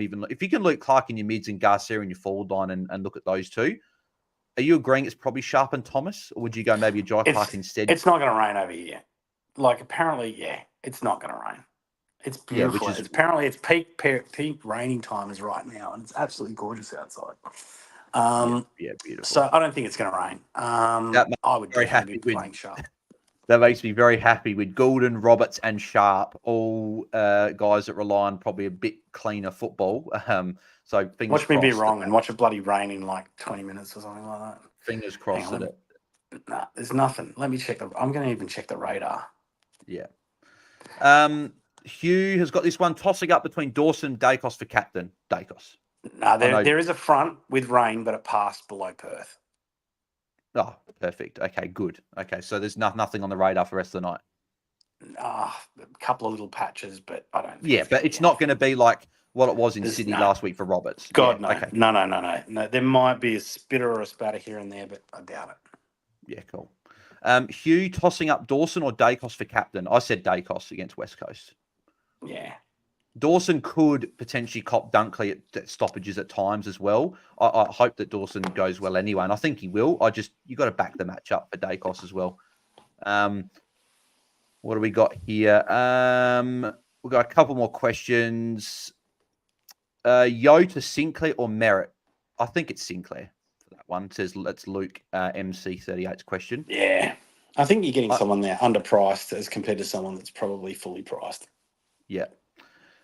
loot Clark in your mids and Garcia in your forward line and look at those two, are you agreeing it's probably Sharp and Thomas, or would you go maybe a Jai Clark instead? It's not going to rain over here. Like, apparently, it's not going to rain. It's beautiful. Which is apparently it's peak raining time is right now, and it's absolutely gorgeous outside. Beautiful. So I don't think it's going to rain. I would definitely be playing Sharp. That makes me very happy with Goulden, Roberts, and Sharp, all guys that rely on probably a bit cleaner football. So fingers watch me crossed. Be wrong and watch it bloody rain in like 20 minutes or something like that. Fingers crossed at it. Nah, there's nothing. Let me check. I'm going to even check the radar. Yeah. Hugh has got this one tossing up between Dawson and Dacos for captain. Dacos. No, there is a front with rain, but it passed below Perth. Oh, perfect. Okay, good. Okay, so there's nothing on the radar for the rest of the night. A couple of little patches, but I don't think Yeah, but it's not going to be like what it was in Sydney last week for Roberts. God, no. Okay. No. There might be a spitter or a spatter here and there, but I doubt it. Yeah, cool. Hugh tossing up Dawson or Dacos for captain. I said Dacos against West Coast. Yeah. Dawson could potentially cop Dunkley at stoppages at times as well. I hope that Dawson goes well anyway, and I think he will. You got to back the match up for Dacos as well. What do we got here? We've got a couple more questions. Yo to Sinclair or Merritt? I think it's Sinclair for that one. It says let's Luke MC38's question. Yeah. I think you're getting someone there underpriced as compared to someone that's probably fully priced. Yeah.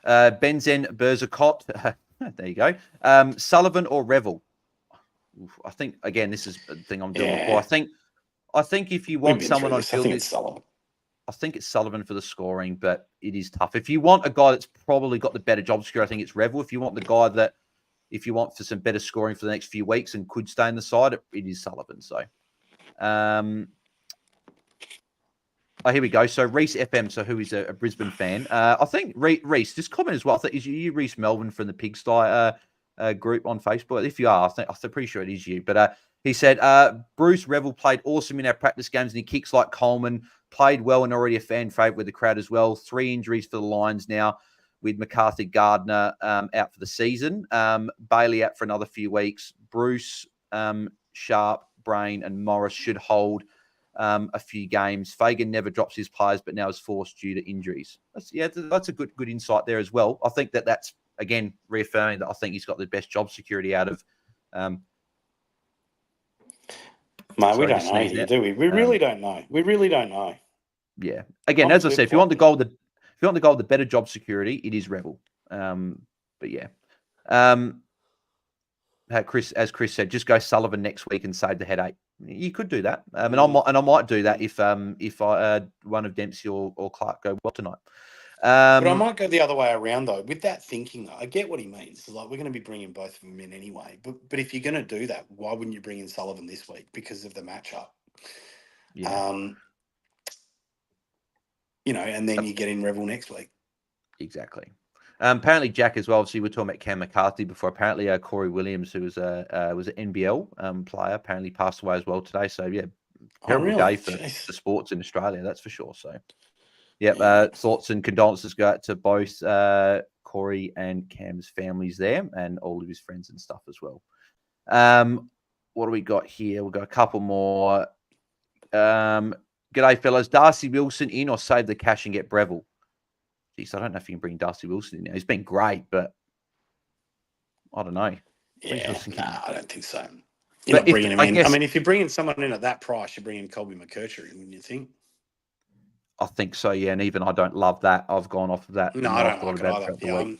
Benzen Berzakot. There you go. Sullivan or Revel? I think again, this is the thing I'm doing before. I think if you want someone on field, it's Sullivan. I think it's Sullivan for the scoring, but it is tough. If you want a guy that's probably got the better job security, I think it's Revel. If you want the guy that, if you want for some better scoring for the next few weeks and could stay in the side, it is Sullivan. So, here we go. So Reese FM, so who is a Brisbane fan? I think Reese, just comment as well. I think is you Reese Melvin from the Pigsty group on Facebook. If you are, I'm pretty sure it is you. But he said Bruce Revel played awesome in our practice games and he kicks like Coleman. Played well and already a fan favourite with the crowd as well. 3 injuries for the Lions now with MacArthur Gardner out for the season. Bailey out for another few weeks. Bruce, Sharp, Brain and Morris should hold a few games. Fagan never drops his players, but now is forced due to injuries. That's a good insight there as well. I think that's, again, reaffirming that I think he's got the best job security out of... Mate, we don't know here, do we? We really don't know. We really don't know. Yeah. Again, as I said, if you want the goal with the better job security, it is Revel. But yeah. As Chris said, just go Sullivan next week and save the headache. You could do that. And I might do that if one of Dempsey or Clark go well tonight. But I might go the other way around though. With that thinking, though, I get what he means. Like we're going to be bringing both of them in anyway. But if you're going to do that, why wouldn't you bring in Sullivan this week because of the matchup? Yeah. And then you get in Revel next week. Exactly. Apparently, Jack as well. Obviously, we're talking about Cam McCarthy before. Apparently, Corey Williams, who was an NBL player, apparently passed away as well today. So yeah, terrible day for sports in Australia. That's for sure. So. Yep. Thoughts and condolences go out to both Corey and Cam's families there and all of his friends and stuff as well. What do we got here? We've got a couple more. G'day, fellas. Darcy Wilson in or save the cash and get Breville? Jeez, I don't know if you can bring Darcy Wilson in now. He's been great, but I don't know. Yeah, I don't think so. You're not bringing him in. I mean, if you're bringing someone in at that price, you're bringing Colby McKercher in, wouldn't you think? I think so, yeah. And even I don't love that. I've gone off of that. No, I don't like it either.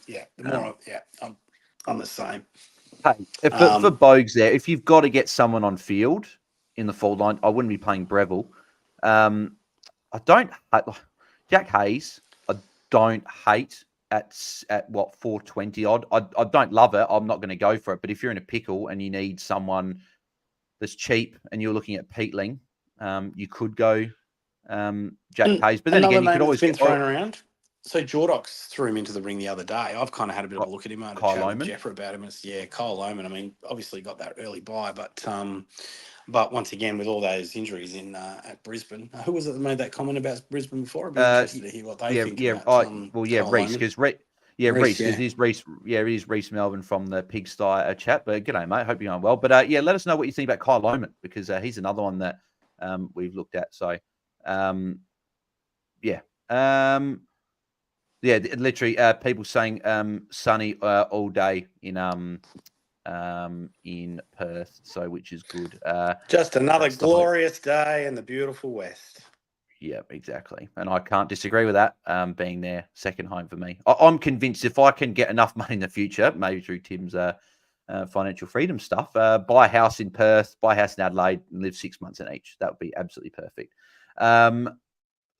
I'm the same. Hey, for Bogues there, if you've got to get someone on field in the forward line, I wouldn't be playing Breville. I don't Jack Hayes. I don't hate at what 420 odd. I don't love it. I'm not going to go for it. But if you're in a pickle and you need someone that's cheap and you're looking at Peatling, you could go. Jack Hayes, but then again, you could always been thrown around. So Jordox threw him into the ring the other day. I've kind of had a bit of a look at him. I had a chat with Jeff about him. Kyle Lohman. I mean, obviously got that early buy, but once again, with all those injuries in at Brisbane, who was it that made that comment about Brisbane before? I'd be interested to hear what they think. Reese, because Yeah, Reece, Reese. yeah. It is Reese. Yeah, it is Reese Melvin from the Pigsty chat. But g'day, mate. Hope you're going well. But yeah, let us know what you think about Kyle Lohman, because he's another one that we've looked at. So yeah. Yeah, literally, people saying sunny all day in Perth, so which is good. Just another That's the hope. glorious day in the beautiful West. Yeah, exactly, and I can't disagree with that. Being there, second home for me. I'm convinced if I can get enough money in the future, maybe through Tim's financial freedom stuff, buy a house in Perth, buy a house in Adelaide, and live 6 months in each. That would be absolutely perfect.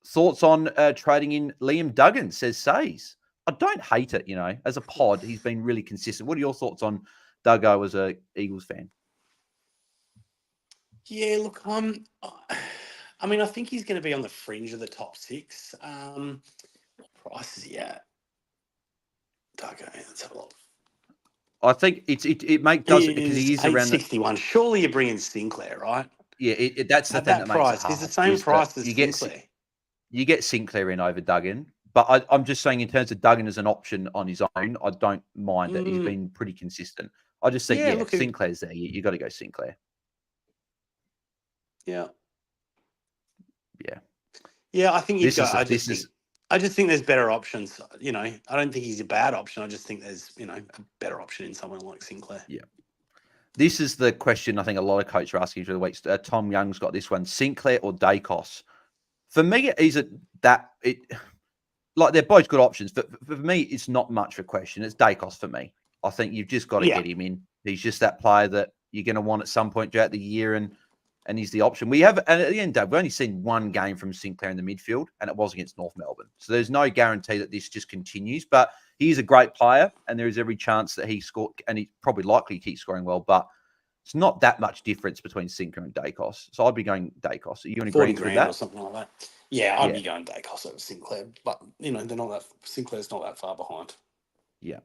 Thoughts on trading in Liam Duggan, says Says. I don't hate it, as a pod, he's been really consistent. What are your thoughts on Duggo as a Eagles fan? Yeah, look, I mean, I think he's going to be on the fringe of the top 6. What price is he at? Duggo, let's have a look. I think it does it because he is around the 861. Surely you're bringing Sinclair, right? yeah. That's the At thing that that makes it price, hard. he's the same price as You Sinclair. get Sinclair in over Duggan, but I'm just saying in terms of Duggan as an option on his own, I don't mind it. He's been pretty consistent. I just think look, Sinclair's there. You got to go Sinclair. Yeah. Yeah. Yeah, I think you've got. I just think there's better options. I don't think he's a bad option. I just think there's a better option in someone like Sinclair. Yeah. This is the question I think a lot of coaches are asking through the weeks. Tom Young's got this one: Sinclair or Dacos? For me, like they're both good options. But for me, it's not much of a question. It's Dacos for me. I think you've just got to get him in. He's just that player that you're going to want at some point throughout the year, and he's the option. And at the end, Dave, we've only seen one game from Sinclair in the midfield, and it was against North Melbourne. So there's no guarantee that this just continues. But he's a great player, and there is every chance that he scored, and he probably likely keeps scoring well. But it's not that much difference between Sinclair and Dacos. So I'd be going Dacos. Are you in agreement with that? Or something like that. Yeah, I'd be going Dacos over Sinclair. But, they're not that... Sinclair's not that far behind. Yeah.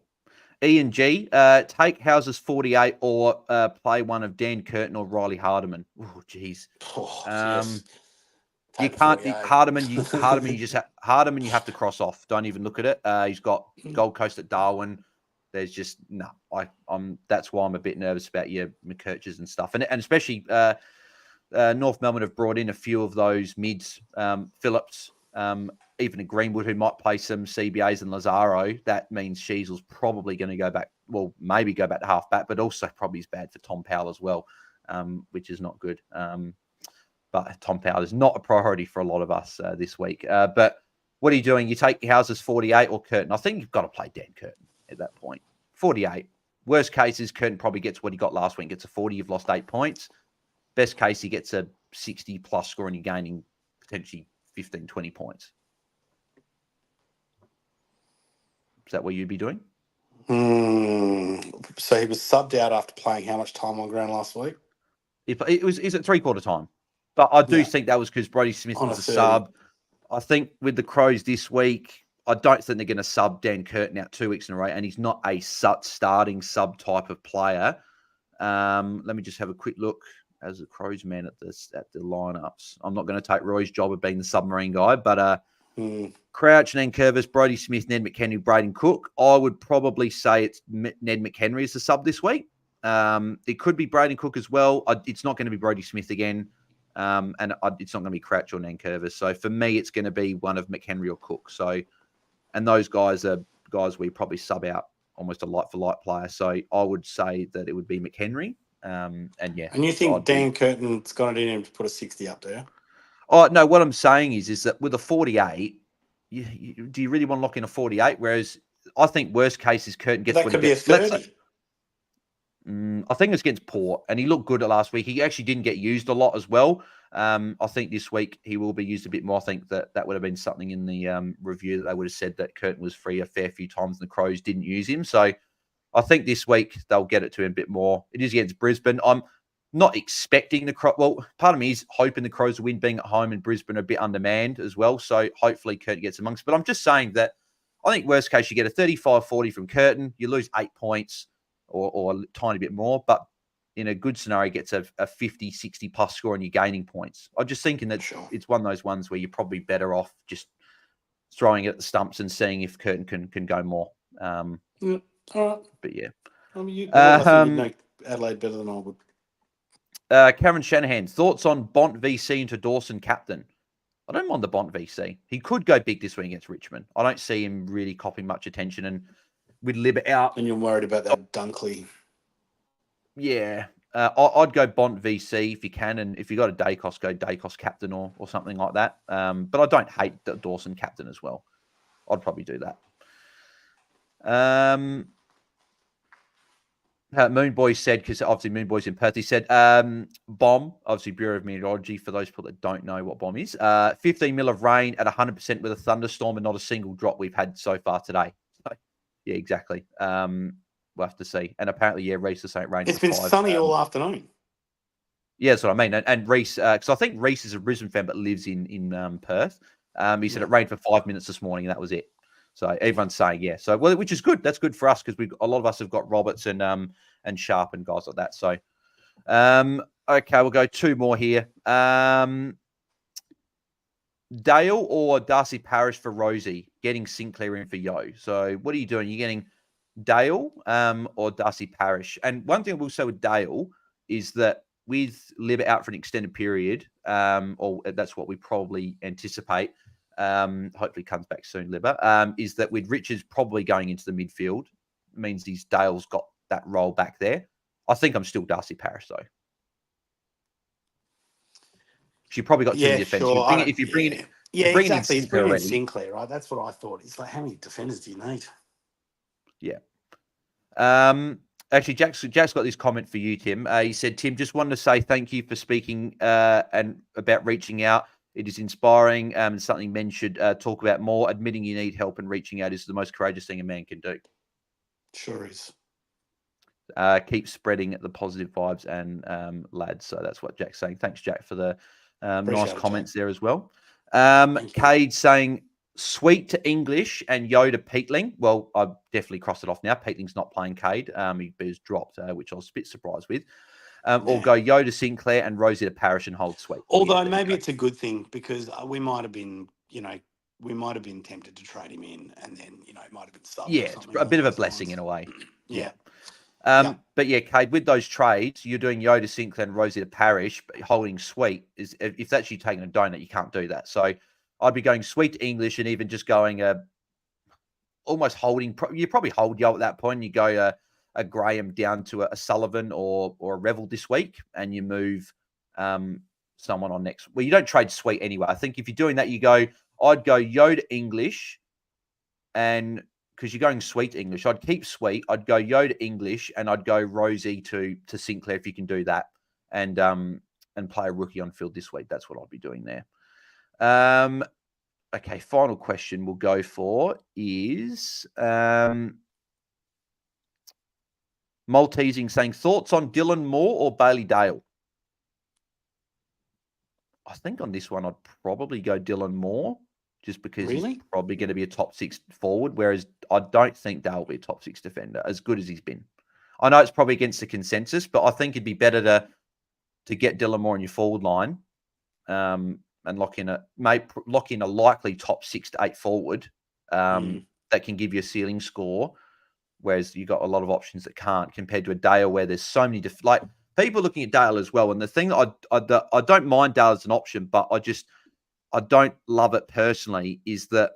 Ian G, take Houses 48 or play one of Dan Curtin or Riley Hardiman. Oh, geez. Yes. You can't. Hardiman, you have to cross off. Don't even look at it. He's got Gold Coast at Darwin. There's just no. That's why I'm a bit nervous about your McKerches and stuff, and especially North Melbourne have brought in a few of those mids, Phillips, even a Greenwood who might play some CBAs and Lazaro. That means Sheasel's probably going to go back. Well, maybe go back to half back, but also probably is bad for Tom Powell as well, which is not good. But Tom Powell is not a priority for a lot of us this week. But what are you doing? You take Houses 48 or Curtin? I think you've got to play Dan Curtin at that point. 48. Worst case is Curtin probably gets what he got last week. Gets a 40. You've lost 8 points. Best case, he gets a 60-plus score and you're gaining potentially 15, 20 points. Is that what you'd be doing? So he was subbed out after playing how much time on ground last week? Is it three-quarter time? But I do think that was because Brodie Smith was a sub. I think with the Crows this week, I don't think they're going to sub Dan Curtin out 2 weeks in a row, and he's not a starting sub type of player. Let me just have a quick look as a Crows man at the lineups. I'm not going to take Roy's job of being the submarine guy, but Crouch, Ned Curvis, Brodie Smith, Ned McHenry, Braden Cook. I would probably say it's Ned McHenry as the sub this week. It could be Braden Cook as well. It's not going to be Brodie Smith again. And it's not going to be Crouch or Nankervis. So for me, it's going to be one of McHenry or Cook. So, and those guys are guys we probably sub out almost a like-for-like player. So I would say that it would be McHenry. And you think Dan Curtin's got it in him to put a 60 up there? Oh, no, what I'm saying is that with a 48, do you really want to lock in a 48? Whereas I think worst case is Curtin gets what he gets. That could be a 30. I think it's against Port, and he looked good at last week. He actually didn't get used a lot as well. I think this week he will be used a bit more. I think that would have been something in the review that they would have said that Curtin was free a fair few times and the Crows didn't use him. So I think this week they'll get it to him a bit more. It is against Brisbane. I'm not expecting the Crows. Well, part of me is hoping the Crows will win, being at home, and Brisbane are a bit undermanned as well. So hopefully Curtin gets amongst. But I'm just saying that I think worst case you get a 35-40 from Curtin. You lose 8 points or a tiny bit more. But in a good scenario, gets a 50, 60 plus score and you're gaining points. I'm just thinking that it's one of those ones where you're probably better off just throwing it at the stumps and seeing if Curtin can go more. All right. But yeah. I mean, I think you'd know Adelaide better than I would. Cameron Shanahan, thoughts on Bont VC into Dawson captain? I don't mind the Bont VC. He could go big this week against Richmond. I don't see him really copping much attention. And with Libba out. And you're worried about that Dunkley. Yeah. I'd go Bont VC if you can. And if you got a Dacos, go Dacos captain or something like that. But I don't hate the Dawson captain as well. I'd probably do that. Moon Boy said, because obviously Moon Boy's in Perth, he said, bomb, obviously Bureau of Meteorology, for those people that don't know what bomb is, 15 mil of rain at 100% with a thunderstorm and not a single drop we've had so far today. So, yeah, exactly. We'll have to see. And apparently, yeah, Reese is saying rain. It's been sunny all afternoon. Yeah, that's what I mean. And Reese, because I think Reese is a Brisbane fan but lives in Perth. He said it rained for 5 minutes this morning and that was it. So everyone's saying, yeah. So, well, which is good. That's good for us because a lot of us have got Roberts and Sharp and guys like that. So, okay, we'll go two more here. Dale or Darcy Parish for Rosie, getting Sinclair in for Yo. So, what are you doing? You're getting Dale or Darcy Parish. And one thing I will say with Dale is that with Libba out for an extended period, or that's what we probably anticipate, hopefully comes back soon, Libba, is that with Richards probably going into the midfield, means these Dale's got that role back there. I think I'm still Darcy Parish, though. She probably got too many defenders. Sure. If you bring it, exactly. It's bringing in Sinclair, right? That's what I thought. It's like, how many defenders do you need? Yeah. Actually, Jack's got this comment for you, Tim. He said, Tim, just wanted to say thank you for speaking and about reaching out. It is inspiring and something men should talk about more. Admitting you need help and reaching out is the most courageous thing a man can do. Sure is. Keep spreading the positive vibes and lads. So that's what Jack's saying. Thanks, Jack, for the nice comments there as well. Cade saying, sweet to English and Yo to Peatling. Well, I've definitely crossed it off now. Peatling's not playing Cade. He was dropped, which I was a bit surprised with. Or go Yo to Sinclair and Rosie to Parish and hold Sweet. Although maybe it's a good thing because we might have been, tempted to trade him in and then, it might have been stuff. Yeah, it's a bit of a blessing in a way. Yeah. But yeah, Cade, with those trades, you're doing Yo to Sinclair and Rosie to Parish, but holding Sweet is if that's you taking a donut, you can't do that. So I'd be going Sweet to English and even just going almost holding. You probably hold Yo at that point. You go a Graham down to a Sullivan or a Revel this week, and you move someone on next. Well, you don't trade Sweet anyway. I think if you're doing that, I'd go Yo to English, and because you're going Sweet to English, I'd keep Sweet. I'd go Yo to English, and I'd go Rosie to Sinclair if you can do that, and play a rookie on field this week. That's what I'd be doing there. Okay, final question we'll go for is Maltesing saying, thoughts on Dylan Moore or Bailey Dale? I think on this one, I'd probably go Dylan Moore just because he's probably going to be a top 6 forward, whereas I don't think Dale will be a top 6 defender, as good as he's been. I know it's probably against the consensus, but I think it'd be better to get Dylan Moore in your forward line and lock in a likely top 6 to 8 forward that can give you a ceiling score, whereas you got a lot of options that can't, compared to a Dale where there's so many people looking at Dale as well. And the thing that I don't mind Dale as an option, but I don't love it personally, is that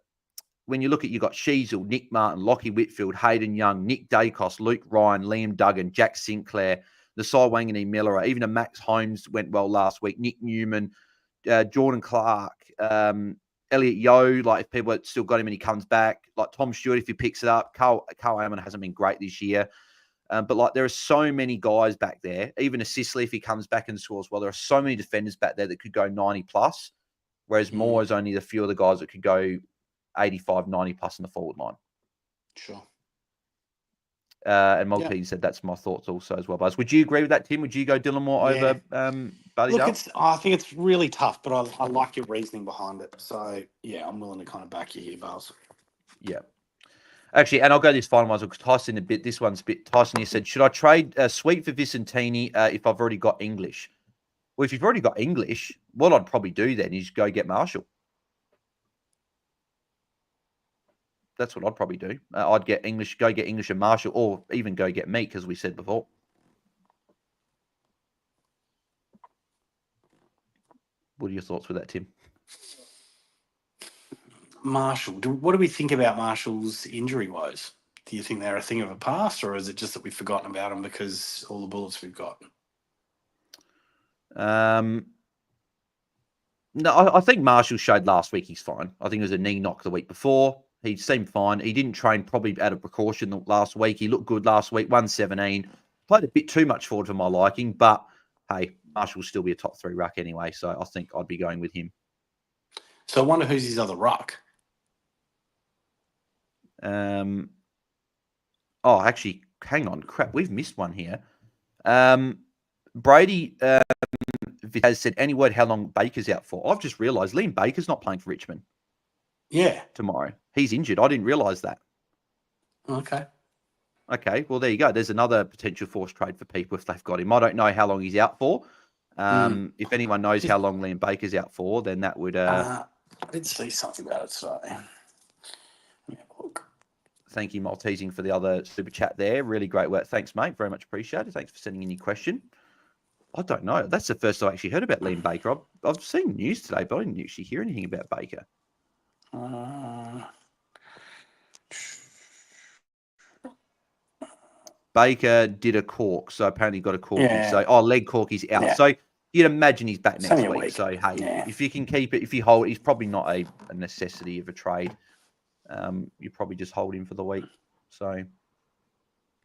when you look at, you got Sheasel, Nick Martin, Lockie Whitfield, Hayden Young, Nick Dacos, Luke Ryan, Liam Duggan, Jack Sinclair, Nasai Wangani Miller, even a Max Holmes went well last week, Nick Newman, Jordan Clark, Elliot Yo, if people have still got him and he comes back, like Tom Stewart if he picks it up. Carl Amon hasn't been great this year. But there are so many guys back there, even a Sicily if he comes back and scores well. There are so many defenders back there that could go 90 plus, whereas Moore is only the few of the guys that could go 85, 90 plus in the forward line. Sure. And Maltese said that's my thoughts also as well. Buzz, would you agree with that, Tim? Would you go Dylan Moore over Bailey Dale? I think it's really tough, but I like your reasoning behind it. So, yeah, I'm willing to kind of back you here, Buzz. Yeah. Actually, and I'll go this final one because Tyson this one's a bit. Tyson here said, should I trade Sweet for Vicentini if I've already got English? Well, if you've already got English, what I'd probably do then is go get Marshall. That's what I'd probably do. I'd go get English and Marshall, or even go get Meek, as we said before. What are your thoughts with that, Tim? Marshall. What do we think about Marshall's injury woes? Do you think they're a thing of the past, or is it just that we've forgotten about them because all the bullets we've got? No, I think Marshall showed last week he's fine. I think it was a knee knock the week before. He seemed fine. He didn't train probably out of precaution last week. He looked good last week, 117. Played a bit too much forward for my liking, but hey, Marshall will still be a top 3 ruck anyway, so I think I'd be going with him. So I wonder who's his other ruck. Actually, hang on. Crap, we've missed one here. Brady has said, any word how long Baker's out for? I've just realised Liam Baker's not playing for Richmond. Yeah. Tomorrow. He's injured. I didn't realise that. Okay. Okay, well, there you go. There's another potential forced trade for people if they've got him. I don't know how long he's out for. If anyone knows how long Liam Baker's out for, then that would... I did see something about it today. Let me have a look. Thank you, Maltesing, for the other super chat there. Really great work. Thanks, mate. Very much appreciated. Thanks for sending in your question. I don't know. That's the first I actually heard about Liam Baker. I've seen news today, but I didn't actually hear anything about Baker. Baker did a cork, so apparently got a corky. Yeah. So, leg cork, he's out. Yeah. So you'd imagine he's back next week. So, hey, if you can keep it, if you hold, he's probably not a necessity of a trade. You probably just hold him for the week. So,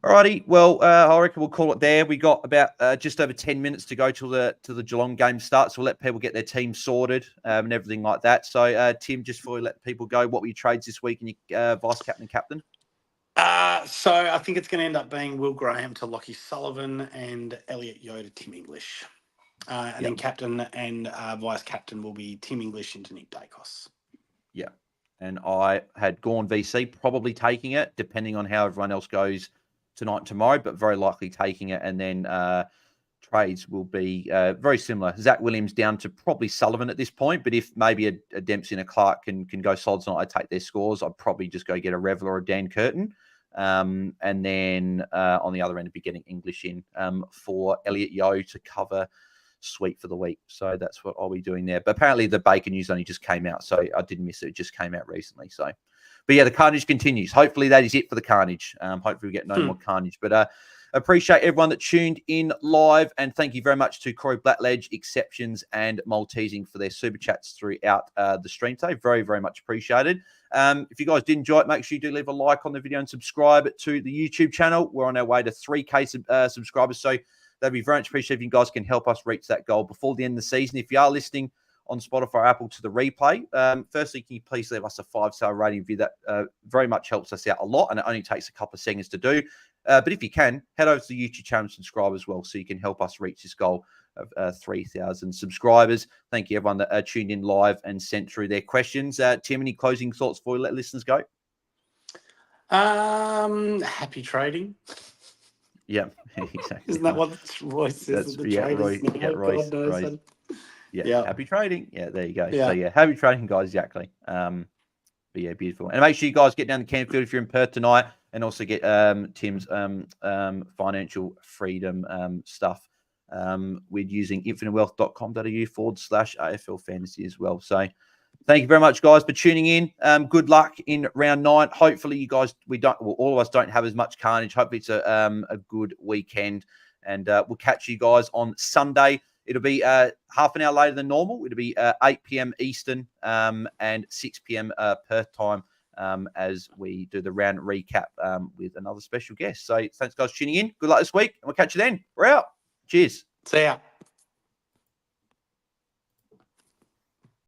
alrighty. Well, I reckon we'll call it there. We got about just over 10 minutes to go till the Geelong game starts. So we'll let people get their team sorted and everything like that. So, Tim, just before we let people go, what were your trades this week and your vice captain and captain? So I think it's going to end up being Will Graham to Lockie Sullivan and Elliot Yeo to Tim English. And then captain and vice captain will be Tim English into Nick Dacos. Yeah. And I had Gawn VC, probably taking it, depending on how everyone else goes tonight and tomorrow, but very likely taking it. And then trades will be very similar. Zach Williams down to probably Sullivan at this point, but if maybe a Dempsey and a Clark can go solids tonight, I'd take their scores. I'd probably just go get a Reveler or a Dan Curtin. And then on the other end, I'd be getting English in for Elliot Yeo to cover Sweet for the week. So that's what I'll be doing there. But apparently the Baker news only just came out, so I didn't miss it. It just came out recently. So, but yeah, the carnage continues. Hopefully that is it for the carnage. Hopefully we get no more carnage. But appreciate everyone that tuned in live, and thank you very much to Corey Blackledge, Exceptions, and Maltesing for their super chats throughout the stream today. Very, very much appreciated. If you guys did enjoy it, make sure you do leave a like on the video and subscribe to the YouTube channel. We're on our way to 3K subscribers, so that'd be very much appreciated if you guys can help us reach that goal before the end of the season. If you are listening on Spotify or Apple to the replay, firstly, can you please leave us a 5-star rating review? That very much helps us out a lot, and it only takes a couple of seconds to do. But if you can, head over to the YouTube channel and subscribe as well, so you can help us reach this goal of 3,000 subscribers. Thank you, everyone that tuned in live and sent through their questions. Tim, any closing thoughts before we let listeners go? Happy trading. Yeah, exactly. Isn't that what Royce says? Royce. Yeah, happy trading. Yeah, there you go. Yeah. So, happy trading, guys. Exactly. But yeah, beautiful. And make sure you guys get down to Canfield if you're in Perth tonight, and also get Tim's financial freedom stuff with using infinitewealth.com.au/AFL Fantasy as well. So, thank you very much, guys, for tuning in. Good luck in round 9. Hopefully, you guys, all of us don't have as much carnage. Hopefully, it's a good weekend, and we'll catch you guys on Sunday. It'll be half an hour later than normal. It'll be 8 p.m. Eastern and 6 p.m. Perth time as we do the round recap with another special guest. So thanks, guys, for tuning in. Good luck this week, and we'll catch you then. We're out. Cheers. See ya.